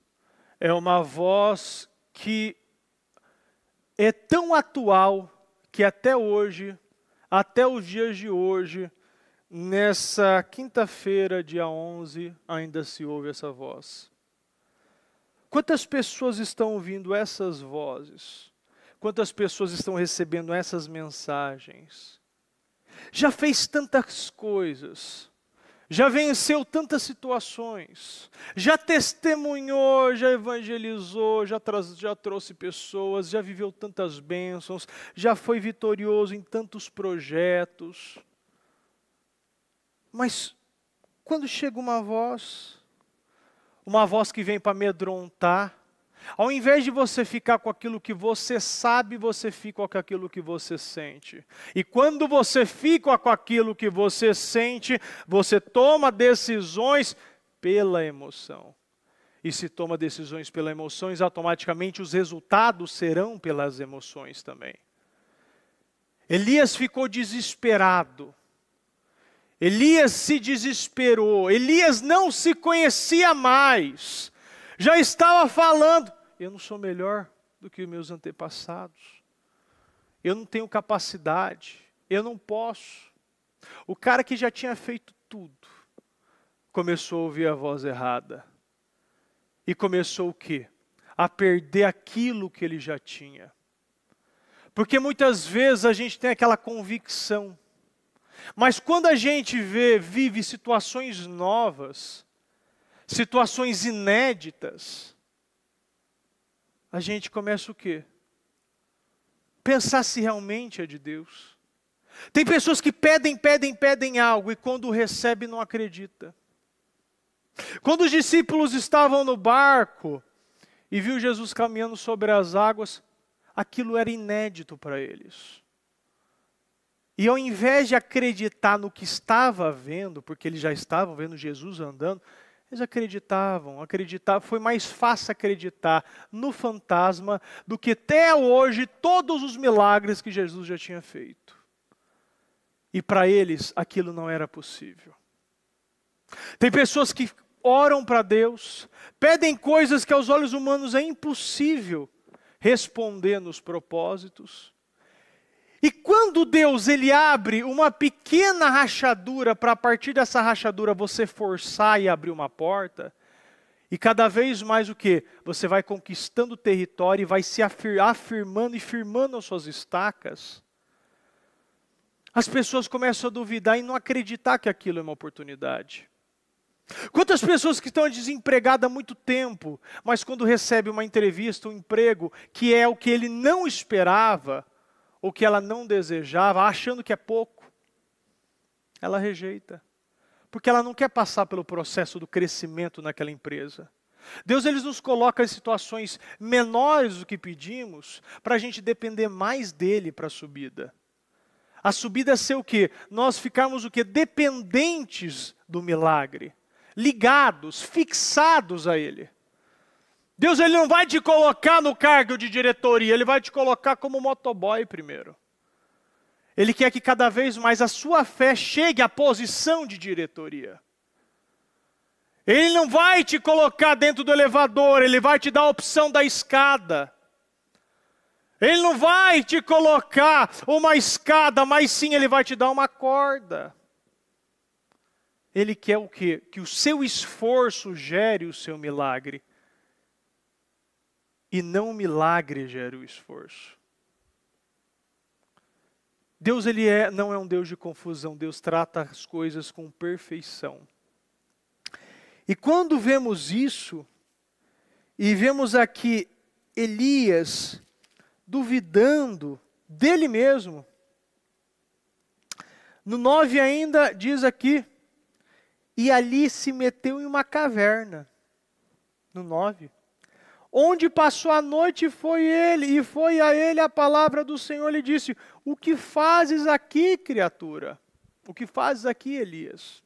é uma voz que é tão atual que até hoje, até os dias de hoje, nessa quinta-feira, dia 11, ainda se ouve essa voz. Quantas pessoas estão ouvindo essas vozes? Quantas pessoas estão recebendo essas mensagens? Já fez tantas coisas, já venceu tantas situações, já testemunhou, já evangelizou, já trouxe pessoas, já viveu tantas bênçãos, já foi vitorioso em tantos projetos. Mas quando chega uma voz que vem para amedrontar, ao invés de você ficar com aquilo que você sabe, você fica com aquilo que você sente. E quando você fica com aquilo que você sente, você toma decisões pela emoção. E se toma decisões pelas emoções, automaticamente os resultados serão pelas emoções também. Elias ficou desesperado. Elias se desesperou. Elias não se conhecia mais. Já estava falando: eu não sou melhor do que os meus antepassados. Eu não tenho capacidade. Eu não posso. O cara que já tinha feito tudo começou a ouvir a voz errada. E começou o quê? A perder aquilo que ele já tinha. Porque muitas vezes a gente tem aquela convicção. Mas quando a gente vive situações novas, situações inéditas, a gente começa o quê? pensar se realmente é de Deus. Tem pessoas que pedem algo e quando recebe não acredita. Quando os discípulos estavam no barco e viu Jesus caminhando sobre as águas, aquilo era inédito para eles. E ao invés de acreditar no que estava vendo, porque eles já estavam vendo Jesus andando, eles acreditavam. Foi mais fácil acreditar no fantasma do que até hoje todos os milagres que Jesus já tinha feito. E para eles aquilo não era possível. Tem pessoas que oram para Deus, pedem coisas que aos olhos humanos é impossível responder nos propósitos. E quando Deus ele abre uma pequena rachadura para a partir dessa rachadura você forçar e abrir uma porta, e cada vez mais o quê? Você vai conquistando território e vai se afirmando e firmando as suas estacas. As pessoas começam a duvidar e não acreditar que aquilo é uma oportunidade. Quantas pessoas que estão desempregadas há muito tempo, mas quando recebe uma entrevista, um emprego, que é o que ele não esperava, ou que ela não desejava, achando que é pouco, ela rejeita. Porque ela não quer passar pelo processo do crescimento naquela empresa. Deus ele nos coloca em situações menores do que pedimos, para a gente depender mais dele para a subida. A subida é ser o quê? Nós ficarmos o quê? Dependentes do milagre. Ligados, fixados a ele. Deus ele não vai te colocar no cargo de diretoria, ele vai te colocar como motoboy primeiro. Ele quer que cada vez mais a sua fé chegue à posição de diretoria. Ele não vai te colocar dentro do elevador, ele vai te dar a opção da escada. Ele não vai te colocar uma escada, mas sim ele vai te dar uma corda. Ele quer o quê? Que o seu esforço gere o seu milagre. E não o milagre gere o esforço. Deus ele não é um Deus de confusão. Deus trata as coisas com perfeição. E quando vemos isso, e vemos aqui Elias duvidando dele mesmo. No 9 ainda diz aqui, e ali se meteu em uma caverna. No 9. Onde passou a noite foi ele, e foi a ele a palavra do Senhor, lhe disse, o que fazes aqui, criatura? O que fazes aqui, Elias?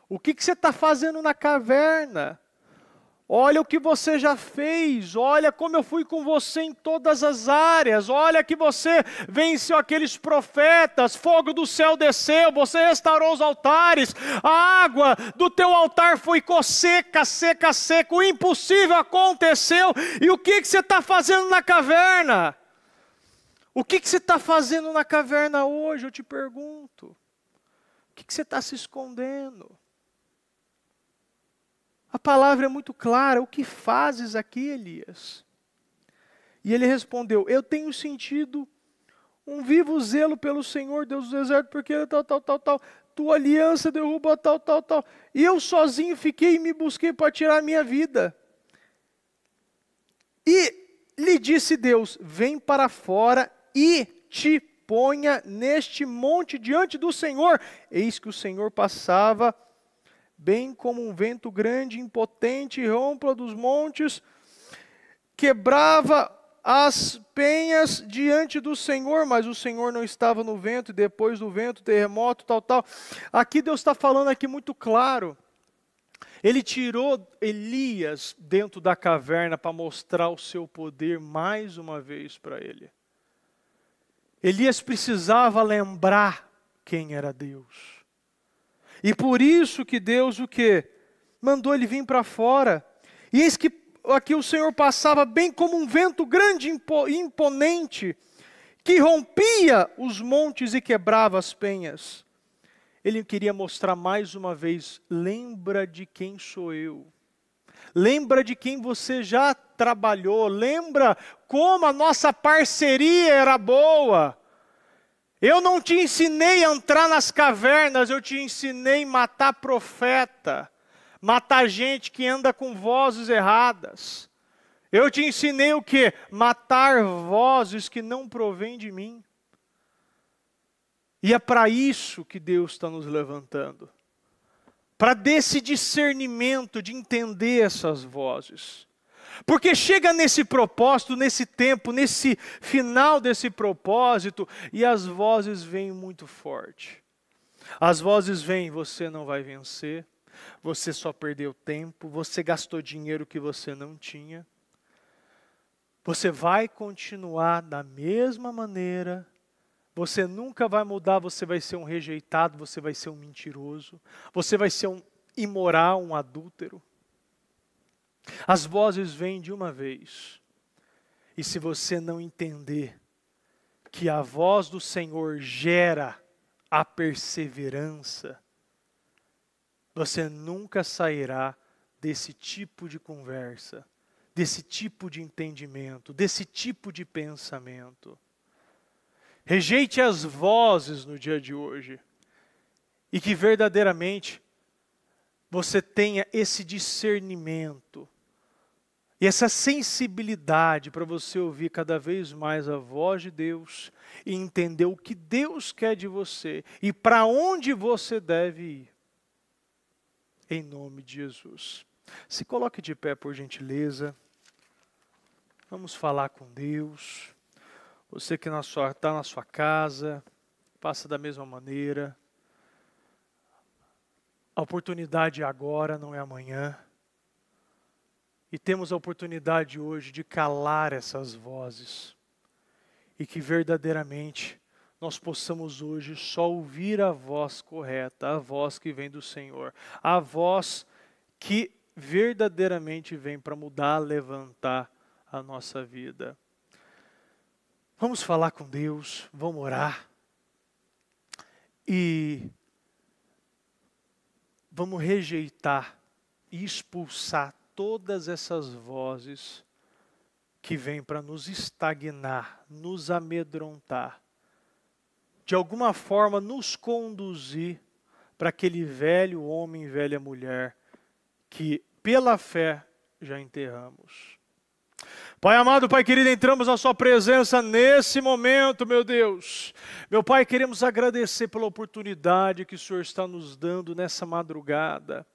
O que você está fazendo na caverna? Olha o que você já fez, olha como eu fui com você em todas as áreas, olha que você venceu aqueles profetas, fogo do céu desceu, você restaurou os altares, a água do teu altar ficou seca, o impossível aconteceu, e o que você está fazendo na caverna? O que você está fazendo na caverna hoje, eu te pergunto? O que você está se escondendo? A palavra é muito clara, o que fazes aqui, Elias? E ele respondeu, eu tenho sentido um vivo zelo pelo Senhor, Deus do exército, porque tal, tua aliança derruba tal. E eu sozinho fiquei e me busquei para tirar a minha vida. E lhe disse Deus, vem para fora e te ponha neste monte diante do Senhor. Eis que o Senhor passava bem como um vento grande, impotente, rompa dos montes, quebrava as penhas diante do Senhor, mas o Senhor não estava no vento, e depois do vento, terremoto, tal. Aqui Deus está falando aqui muito claro. Ele tirou Elias dentro da caverna para mostrar o seu poder mais uma vez para ele. Elias precisava lembrar quem era Deus. E por isso que Deus o quê? Mandou ele vir para fora. E eis que aqui o Senhor passava bem como um vento grande e imponente, que rompia os montes e quebrava as penhas. Ele queria mostrar mais uma vez, lembra de quem sou eu. Lembra de quem você já trabalhou. Lembra como a nossa parceria era boa. Eu não te ensinei a entrar nas cavernas, eu te ensinei a matar profeta, matar gente que anda com vozes erradas. Eu te ensinei o quê? Matar vozes que não provêm de mim. E é para isso que Deus está nos levantando. Para desse discernimento de entender essas vozes. Porque chega nesse propósito, nesse tempo, nesse final desse propósito, e as vozes vêm muito forte. As vozes vêm, você não vai vencer, você só perdeu tempo, você gastou dinheiro que você não tinha. Você vai continuar da mesma maneira, você nunca vai mudar, você vai ser um rejeitado, você vai ser um mentiroso, você vai ser um imoral, um adúltero. As vozes vêm de uma vez. E se você não entender que a voz do Senhor gera a perseverança, você nunca sairá desse tipo de conversa, desse tipo de entendimento, desse tipo de pensamento. Rejeite as vozes no dia de hoje e que verdadeiramente você tenha esse discernimento e essa sensibilidade para você ouvir cada vez mais a voz de Deus e entender o que Deus quer de você e para onde você deve ir. Em nome de Jesus. Se coloque de pé, por gentileza. Vamos falar com Deus. Você que está na sua casa, passa da mesma maneira. A oportunidade é agora, não é amanhã. E temos a oportunidade hoje de calar essas vozes. E que verdadeiramente nós possamos hoje só ouvir a voz correta, a voz que vem do Senhor. A voz que verdadeiramente vem para mudar, levantar a nossa vida. Vamos falar com Deus, vamos orar. E vamos rejeitar e expulsar todas essas vozes que vêm para nos estagnar, nos amedrontar, de alguma forma nos conduzir para aquele velho homem e velha mulher que pela fé já enterramos. Pai amado, Pai querido, entramos na sua presença nesse momento, meu Deus. Meu Pai, queremos agradecer pela oportunidade que o Senhor está nos dando nessa madrugada.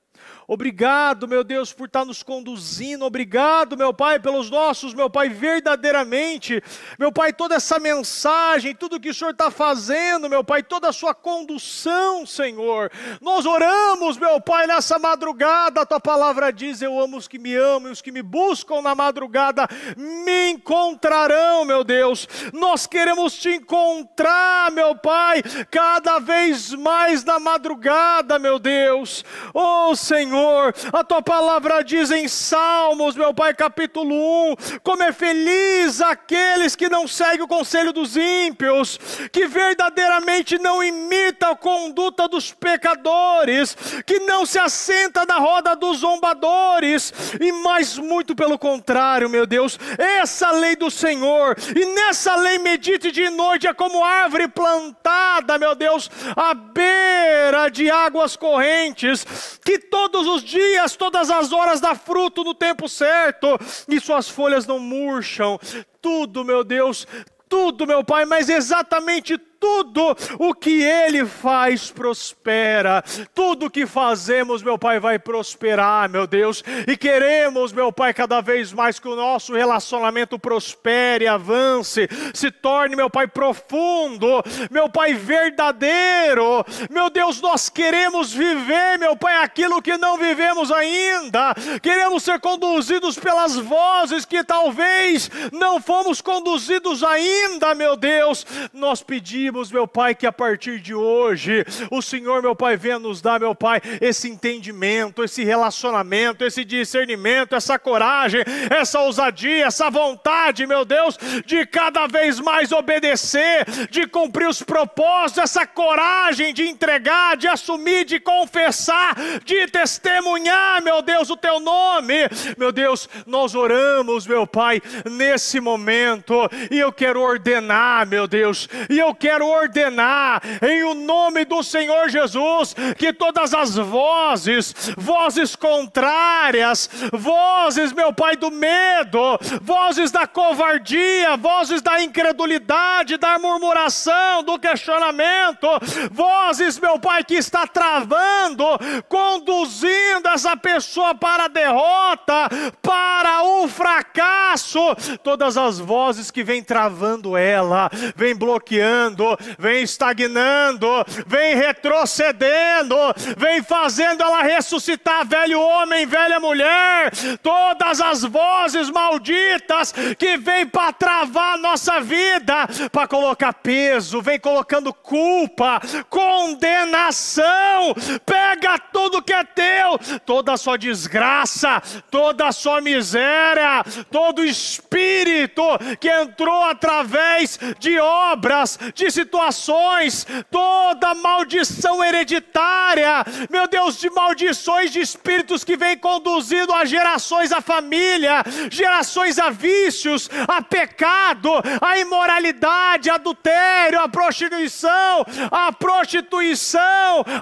Obrigado, meu Deus, por estar nos conduzindo. Obrigado, meu Pai, pelos nossos, meu Pai, verdadeiramente. Meu Pai, toda essa mensagem, tudo que o Senhor está fazendo, meu Pai, toda a sua condução, Senhor. Nós oramos, meu Pai, nessa madrugada. A tua palavra diz: eu amo os que me amam e os que me buscam na madrugada me encontrarão, meu Deus. Nós queremos te encontrar, meu Pai, cada vez mais na madrugada, meu Deus. Oh, Senhor, a tua palavra diz em Salmos, meu Pai, capítulo 1, como é feliz aqueles que não seguem o conselho dos ímpios, que verdadeiramente não imita a conduta dos pecadores, que não se assenta na roda dos zombadores, e mais muito pelo contrário, meu Deus, essa lei do Senhor, e nessa lei medite de noite, é como árvore plantada, meu Deus, à beira de águas correntes, que todos os dias, todas as horas dá fruto no tempo certo, e suas folhas não murcham. Tudo, meu Deus, tudo, meu Pai, mas exatamente tudo o que Ele faz prospera. Tudo o que fazemos, meu Pai, vai prosperar, meu Deus. E queremos, meu Pai, cada vez mais que o nosso relacionamento prospere, avance, se torne, meu Pai, profundo, meu Pai, verdadeiro. Meu Deus, nós queremos viver, meu Pai, aquilo que não vivemos ainda. Queremos ser conduzidos pelas vozes que talvez não fomos conduzidos ainda, meu Deus. Nós pedimos, meu Pai, que a partir de hoje, o Senhor, meu Pai, venha nos dar, meu Pai, esse entendimento, esse relacionamento, esse discernimento, essa coragem, essa ousadia, essa vontade, meu Deus, de cada vez mais obedecer, de cumprir os propósitos, essa coragem de entregar, de assumir, de confessar, de testemunhar, meu Deus, o Teu nome. Meu Deus, nós oramos, meu Pai, nesse momento, e eu quero ordenar, meu Deus, e eu quero quero ordenar, em o nome do Senhor Jesus, que todas as vozes contrárias, vozes, meu Pai, do medo, vozes da covardia, vozes da incredulidade, da murmuração, do questionamento, vozes, meu Pai, que está travando, conduzindo essa pessoa para a derrota, para o fracasso, todas as vozes que vêm travando ela, vêm bloqueando, vêm estagnando, vêm retrocedendo, vêm fazendo ela ressuscitar, velho homem, velha mulher, todas as vozes malditas que vêm para travar a nossa vida, para colocar peso, vem colocando culpa, condenação, pega tudo que é teu, toda a sua desgraça, toda a sua miséria, todo espírito que entrou através de obras, de situações, toda maldição hereditária, meu Deus, de maldições de espíritos que vem conduzindo a gerações a família, gerações a vícios, a pecado, a imoralidade, adultério, a prostituição,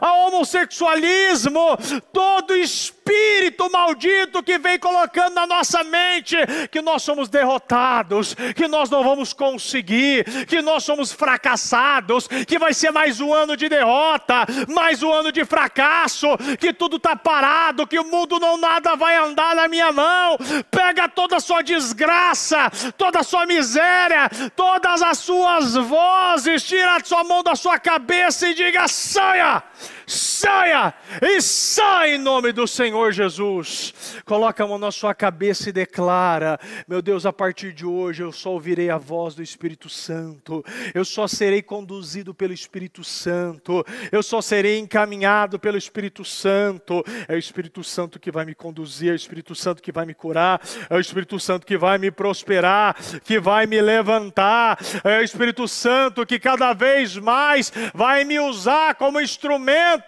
a homossexualismo, todo espírito maldito que vem colocando na nossa mente que nós somos derrotados, que nós não vamos conseguir, que nós somos fracassados, que vai ser mais um ano de derrota, mais um ano de fracasso, que tudo está parado, que o mundo não nada vai andar na minha mão. Pega toda a sua desgraça, toda a sua miséria, todas as suas vozes, tira a sua mão da sua cabeça e diga: saia! Saia e sai em nome do Senhor Jesus. Coloca a mão na sua cabeça e declara: meu Deus, a partir de hoje eu só ouvirei a voz do Espírito Santo, eu só serei conduzido pelo Espírito Santo, eu só serei encaminhado pelo Espírito Santo. É o Espírito Santo que vai me conduzir, é o Espírito Santo que vai me curar, é o Espírito Santo que vai me prosperar, que vai me levantar, é o Espírito Santo que cada vez mais vai me usar como instrumento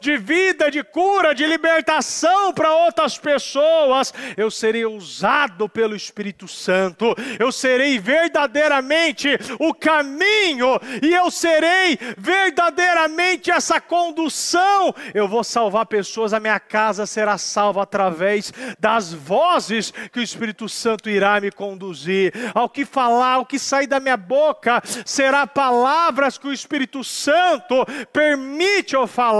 de vida, de cura, de libertação para outras pessoas. Eu serei usado pelo Espírito Santo, eu serei verdadeiramente o caminho, e eu serei verdadeiramente essa condução. Eu vou salvar pessoas, a minha casa será salva através das vozes que o Espírito Santo irá me conduzir. Ao que falar, ao que sair da minha boca, será palavras que o Espírito Santo permite eu falar.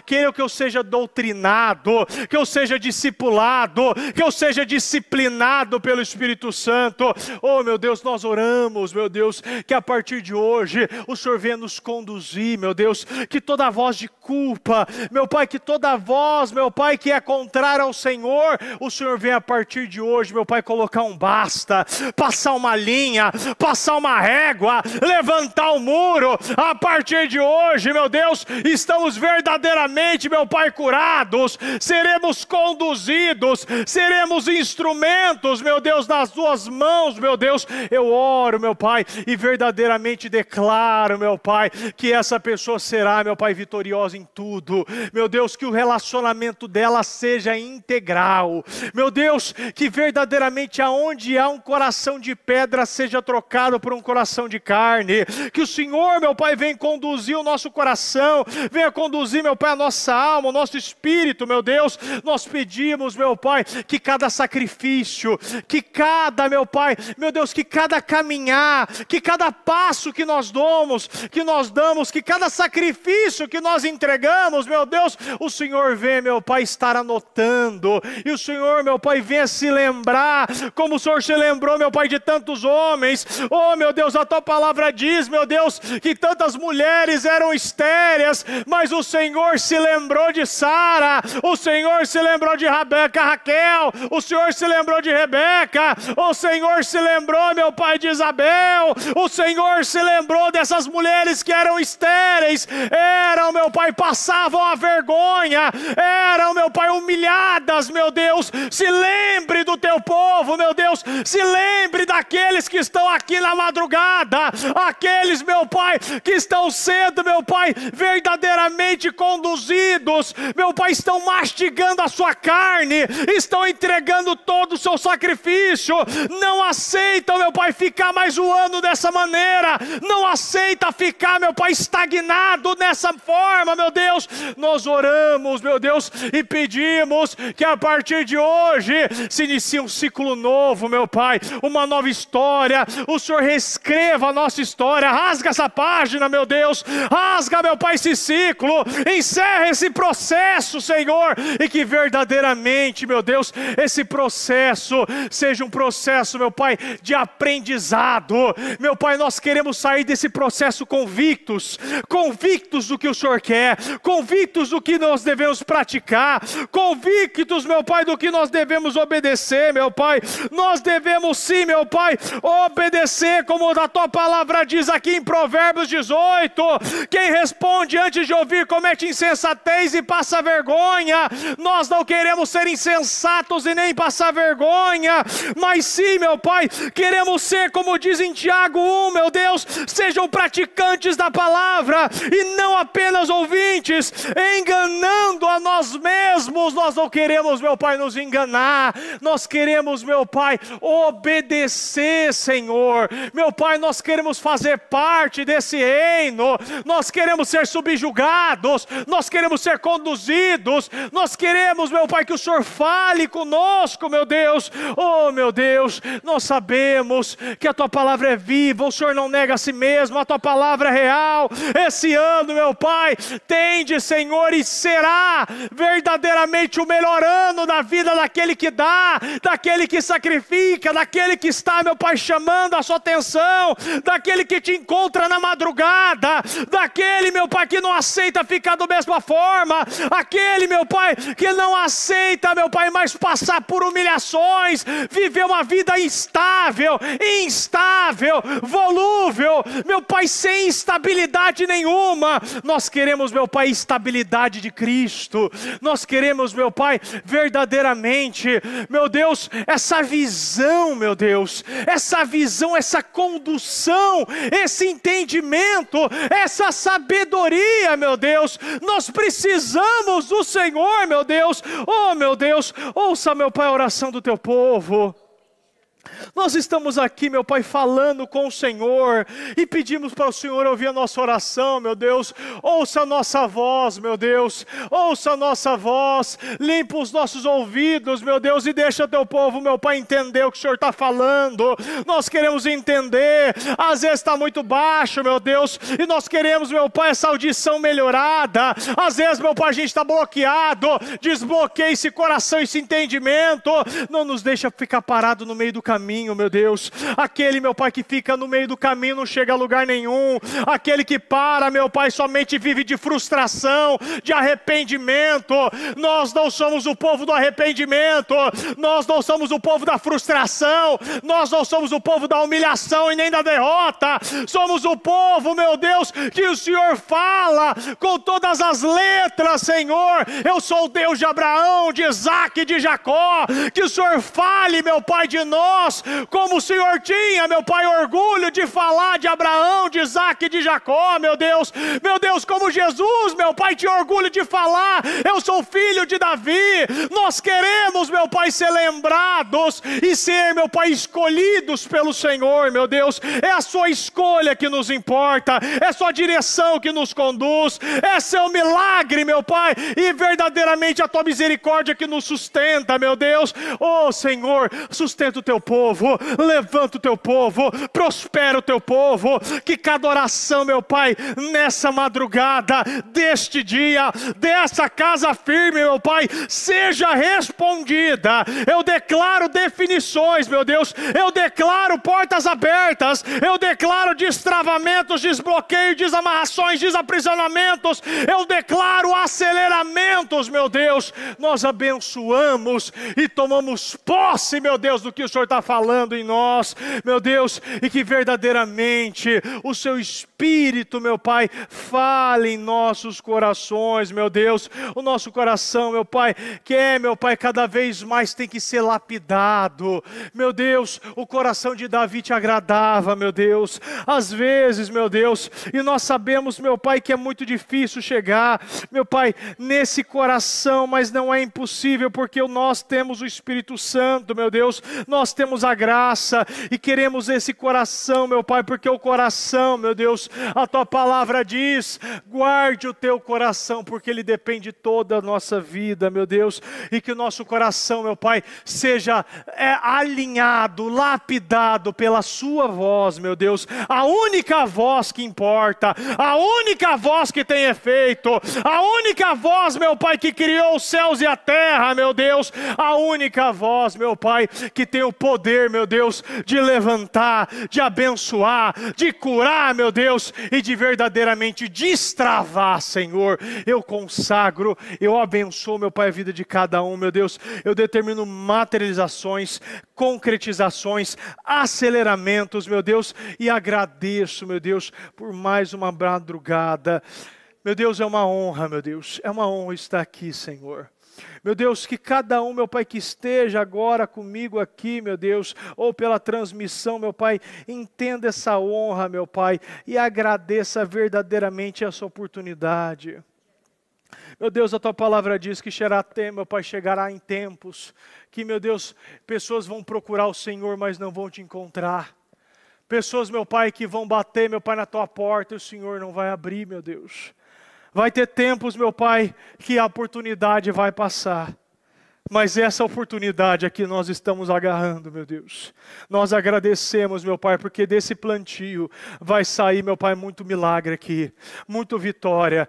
Quero que eu seja doutrinado, que eu seja discipulado, que eu seja disciplinado pelo Espírito Santo. Oh, meu Deus, nós oramos, meu Deus, que a partir de hoje o Senhor venha nos conduzir, meu Deus, que toda voz de culpa, meu Pai, que toda voz, meu Pai, que é contrária ao Senhor, o Senhor venha a partir de hoje, meu Pai, colocar um basta, passar uma linha, passar uma régua, levantar o muro. A partir de hoje, meu Deus, estamos verdadeiramente, meu Pai, curados, seremos conduzidos, seremos instrumentos, meu Deus, nas tuas mãos, meu Deus. Eu oro, meu Pai, e verdadeiramente declaro, meu Pai, que essa pessoa será, meu Pai, vitoriosa em tudo, meu Deus, que o relacionamento dela seja integral, meu Deus, que verdadeiramente aonde há um coração de pedra seja trocado por um coração de carne, que o Senhor, meu Pai, venha conduzir o nosso coração, venha conduzir, meu Pai, a nossa alma, o nosso espírito, meu Deus. Nós pedimos, meu Pai, que cada sacrifício, que cada, meu Pai, meu Deus, que cada caminhar, que cada passo que nós damos, que cada sacrifício que nós entregamos, meu Deus, o Senhor vem, meu Pai, estar anotando, e o Senhor, meu Pai, venha se lembrar, como o Senhor se lembrou, meu Pai, de tantos homens. Oh, meu Deus, a tua palavra diz, meu Deus, que tantas mulheres eram estéreis, mas o Senhor se lembrou de Sara, o Senhor se lembrou de Raquel, o Senhor se lembrou de Rebeca, o Senhor se lembrou, meu Pai, de Isabel, o Senhor se lembrou dessas mulheres que eram estéreis, eram, meu Pai, passavam a vergonha, eram, meu Pai, humilhadas, meu Deus. Se lembre do teu povo, meu Deus, Se lembre daqueles que estão aqui na madrugada, aqueles, meu Pai, que estão sendo, meu Pai, verdadeiramente conduzidos, meu Pai, estão mastigando a sua carne, estão entregando todo o seu sacrifício, não aceitam, meu Pai, ficar mais um ano dessa maneira, não aceita ficar, meu Pai, estagnado dessa forma, meu Deus. Nós oramos, meu Deus, e pedimos que a partir de hoje se inicie um ciclo novo, meu Pai, uma nova história. O Senhor reescreva a nossa história, rasga essa página, meu Deus, rasga, meu Pai, esse ciclo, encerra esse processo, Senhor, e que verdadeiramente, meu Deus, esse processo seja um processo, meu Pai, de aprendizado. Meu Pai, nós queremos sair desse processo convictos do que o Senhor quer, convictos do que nós devemos praticar, convictos, meu Pai, do que nós devemos obedecer, meu Pai. Nós devemos sim, meu Pai, obedecer, como a tua palavra diz aqui em Provérbios 18, quem responde antes de ouvir comete insensatez e passa vergonha. Nós não queremos ser insensatos e nem passar vergonha, mas sim, meu Pai, queremos ser, como diz em Tiago 1, meu Deus, sejam praticantes da palavra e não apenas ouvintes, enganando a nós mesmos. Nós não queremos, meu Pai, nos enganar, nós queremos, meu Pai, obedecer, Senhor. Meu Pai, nós queremos fazer parte desse reino, nós queremos ser subjugados, nós queremos ser conduzidos, nós queremos, meu Pai, que o Senhor fale conosco, meu Deus. Oh, meu Deus, nós sabemos que a tua palavra é viva, o Senhor não nega a si mesmo, a tua palavra é real. Esse ano, meu Pai, tende, Senhor, e será verdadeiramente o melhor ano da vida daquele que dá, daquele que sacrifica, daquele que está, meu Pai, chamando a sua atenção, daquele que te encontra na madrugada, daquele, meu Pai, que não aceita ficar da mesma forma, aquele, meu Pai, que não aceita, meu Pai, mais passar por humilhações, viver uma vida instável, volúvel, meu Pai, sem estabilidade nenhuma. Nós queremos, meu Pai, estabilidade de Cristo. Nós queremos, meu Pai, verdadeiramente, meu Deus, essa visão, meu Deus, essa visão, essa condução, esse entendimento, essa sabedoria, meu Deus. Nós precisamos do Senhor, meu Deus. Oh, meu Deus, ouça, meu Pai, a oração do teu povo. Nós estamos aqui, meu Pai, falando com o Senhor e pedimos para o Senhor ouvir a nossa oração, meu Deus. Ouça a nossa voz, meu Deus, ouça a nossa voz, limpa os nossos ouvidos, meu Deus, e deixa teu povo, meu Pai, entender o que o Senhor está falando. Nós queremos entender, às vezes está muito baixo, meu Deus, e nós queremos, meu Pai, essa audição melhorada. Às vezes, meu Pai, a gente está bloqueado, desbloqueia esse coração, esse entendimento, não nos deixa ficar parado no meio do caminho, meu Deus. Aquele, meu Pai, que fica no meio do caminho, não chega a lugar nenhum. Aquele que para, meu Pai, somente vive de frustração, de arrependimento. Nós não somos o povo do arrependimento, nós não somos o povo da frustração, nós não somos o povo da humilhação e nem da derrota. Somos o povo, meu Deus, que o Senhor fala com todas as letras, Senhor. Eu sou o Deus de Abraão, de Isaac e de Jacó. Que o Senhor fale, meu Pai, de nós, como o Senhor tinha, meu Pai, orgulho de falar de Abraão, de Isaac e de Jacó, meu Deus, como Jesus, meu Pai, tinha orgulho de falar, eu sou filho de Davi. Nós queremos, meu Pai, ser lembrados e ser, meu Pai, escolhidos pelo Senhor, meu Deus. É a sua escolha que nos importa, é a sua direção que nos conduz, é seu milagre, meu Pai, e verdadeiramente a tua misericórdia que nos sustenta, meu Deus. Oh, Senhor, sustenta o teu povo, levanta o teu povo, prospera o teu povo, que cada oração, meu Pai, nessa madrugada, deste dia, dessa casa firme, meu Pai, seja respondida. Eu declaro definições, meu Deus, eu declaro portas abertas, eu declaro destravamentos, desbloqueios, desamarrações, desaprisionamentos, eu declaro aceleramentos, meu Deus. Nós abençoamos e tomamos posse, meu Deus, do que o Senhor está está falando em nós, meu Deus, e que verdadeiramente o Seu Espírito, meu Pai, fale em nossos corações, meu Deus. O nosso coração, meu Pai, meu Pai, cada vez mais tem que ser lapidado. Meu Deus, o coração de Davi te agradava, meu Deus. Às vezes, meu Deus, e nós sabemos, meu Pai, que é muito difícil chegar, meu Pai, nesse coração, mas não é impossível, porque nós temos o Espírito Santo, meu Deus, nós temos a graça, e queremos esse coração, meu Pai, porque o coração, meu Deus, a Tua palavra diz, guarde o teu coração, porque ele depende toda a nossa vida, meu Deus, e que o nosso coração, meu Pai, seja alinhado, lapidado pela Sua voz, meu Deus, a única voz que importa, a única voz que tem efeito, a única voz, meu Pai, que criou os céus e a terra, meu Deus, a única voz, meu Pai, que tem o poder, meu Deus, de levantar, de abençoar, de curar, meu Deus, e de verdadeiramente destravar, Senhor. Eu consagro, eu abençoo, meu Pai, a vida de cada um, meu Deus, eu determino materializações, concretizações, aceleramentos, meu Deus, e agradeço, meu Deus, por mais uma madrugada. Meu Deus, é uma honra, meu Deus, é uma honra estar aqui, Senhor. Meu Deus, que cada um, meu Pai, que esteja agora comigo aqui, meu Deus, ou pela transmissão, meu Pai, entenda essa honra, meu Pai, e agradeça verdadeiramente essa oportunidade. Meu Deus, a Tua palavra diz que meu Pai, chegará em tempos que, meu Deus, pessoas vão procurar o Senhor, mas não vão te encontrar. Pessoas, meu Pai, que vão bater, meu Pai, na Tua porta e o Senhor não vai abrir, meu Deus. Vai ter tempos, meu Pai, que a oportunidade vai passar. Mas essa oportunidade aqui nós estamos agarrando, meu Deus. Nós agradecemos, meu Pai, porque desse plantio vai sair, meu Pai, muito milagre aqui. Muita vitória,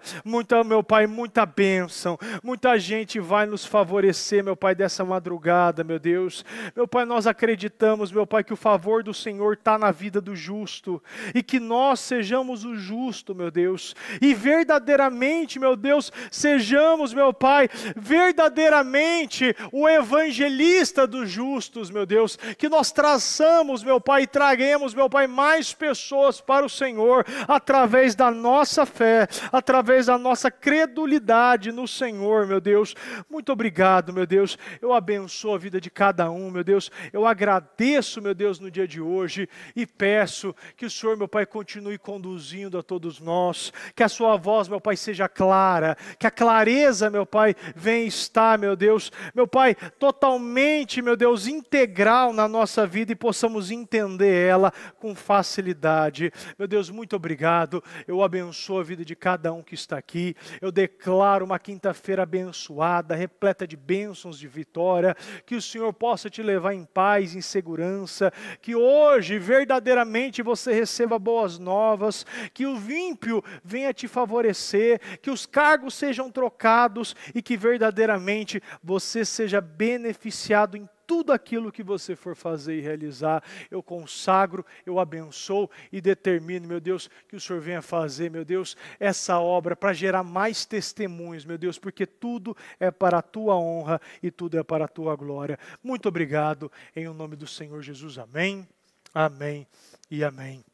meu Pai, muita bênção. Muita gente vai nos favorecer, meu Pai, dessa madrugada, meu Deus. Meu Pai, nós acreditamos, meu Pai, que o favor do Senhor está na vida do justo. E que nós sejamos o justo, meu Deus. E verdadeiramente, meu Deus, sejamos, meu Pai, verdadeiramente o evangelista dos justos, meu Deus, que nós traçamos, meu Pai, e traguemos, meu Pai, mais pessoas para o Senhor, através da nossa fé, através da nossa credulidade no Senhor, meu Deus. Muito obrigado, meu Deus, eu abençoo a vida de cada um, meu Deus, eu agradeço, meu Deus, no dia de hoje, e peço que o Senhor, meu Pai, continue conduzindo a todos nós, que a sua voz, meu Pai, seja clara, que a clareza, meu Pai, venha estar, meu Deus, meu Pai, totalmente, meu Deus, integral na nossa vida e possamos entender ela com facilidade. Meu Deus, muito obrigado. Eu abençoo a vida de cada um que está aqui. Eu declaro uma quinta-feira abençoada, repleta de bênçãos, de vitória. Que o Senhor possa te levar em paz, em segurança. Que hoje, verdadeiramente, você receba boas novas. Que o ímpio venha te favorecer. Que os cargos sejam trocados e que verdadeiramente você seja beneficiado em tudo aquilo que você for fazer e realizar. Eu consagro, eu abençoo e determino, meu Deus, que o Senhor venha fazer, meu Deus, essa obra para gerar mais testemunhos, meu Deus, porque tudo é para a Tua honra e tudo é para a Tua glória. Muito obrigado, em o nome do Senhor Jesus. Amém, amém e amém.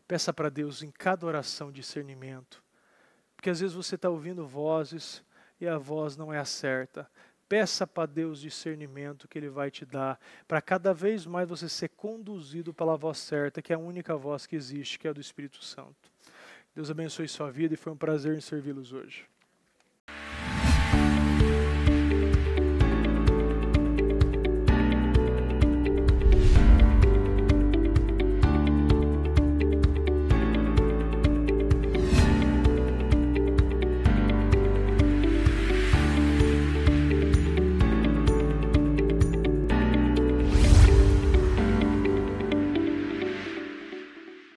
Peça para Deus em cada oração discernimento, porque às vezes você está ouvindo vozes e a voz não é a certa. Peça para Deus discernimento que Ele vai te dar, para cada vez mais você ser conduzido pela voz certa, que é a única voz que existe, que é a do Espírito Santo. Deus abençoe sua vida e foi um prazer em servi-los hoje.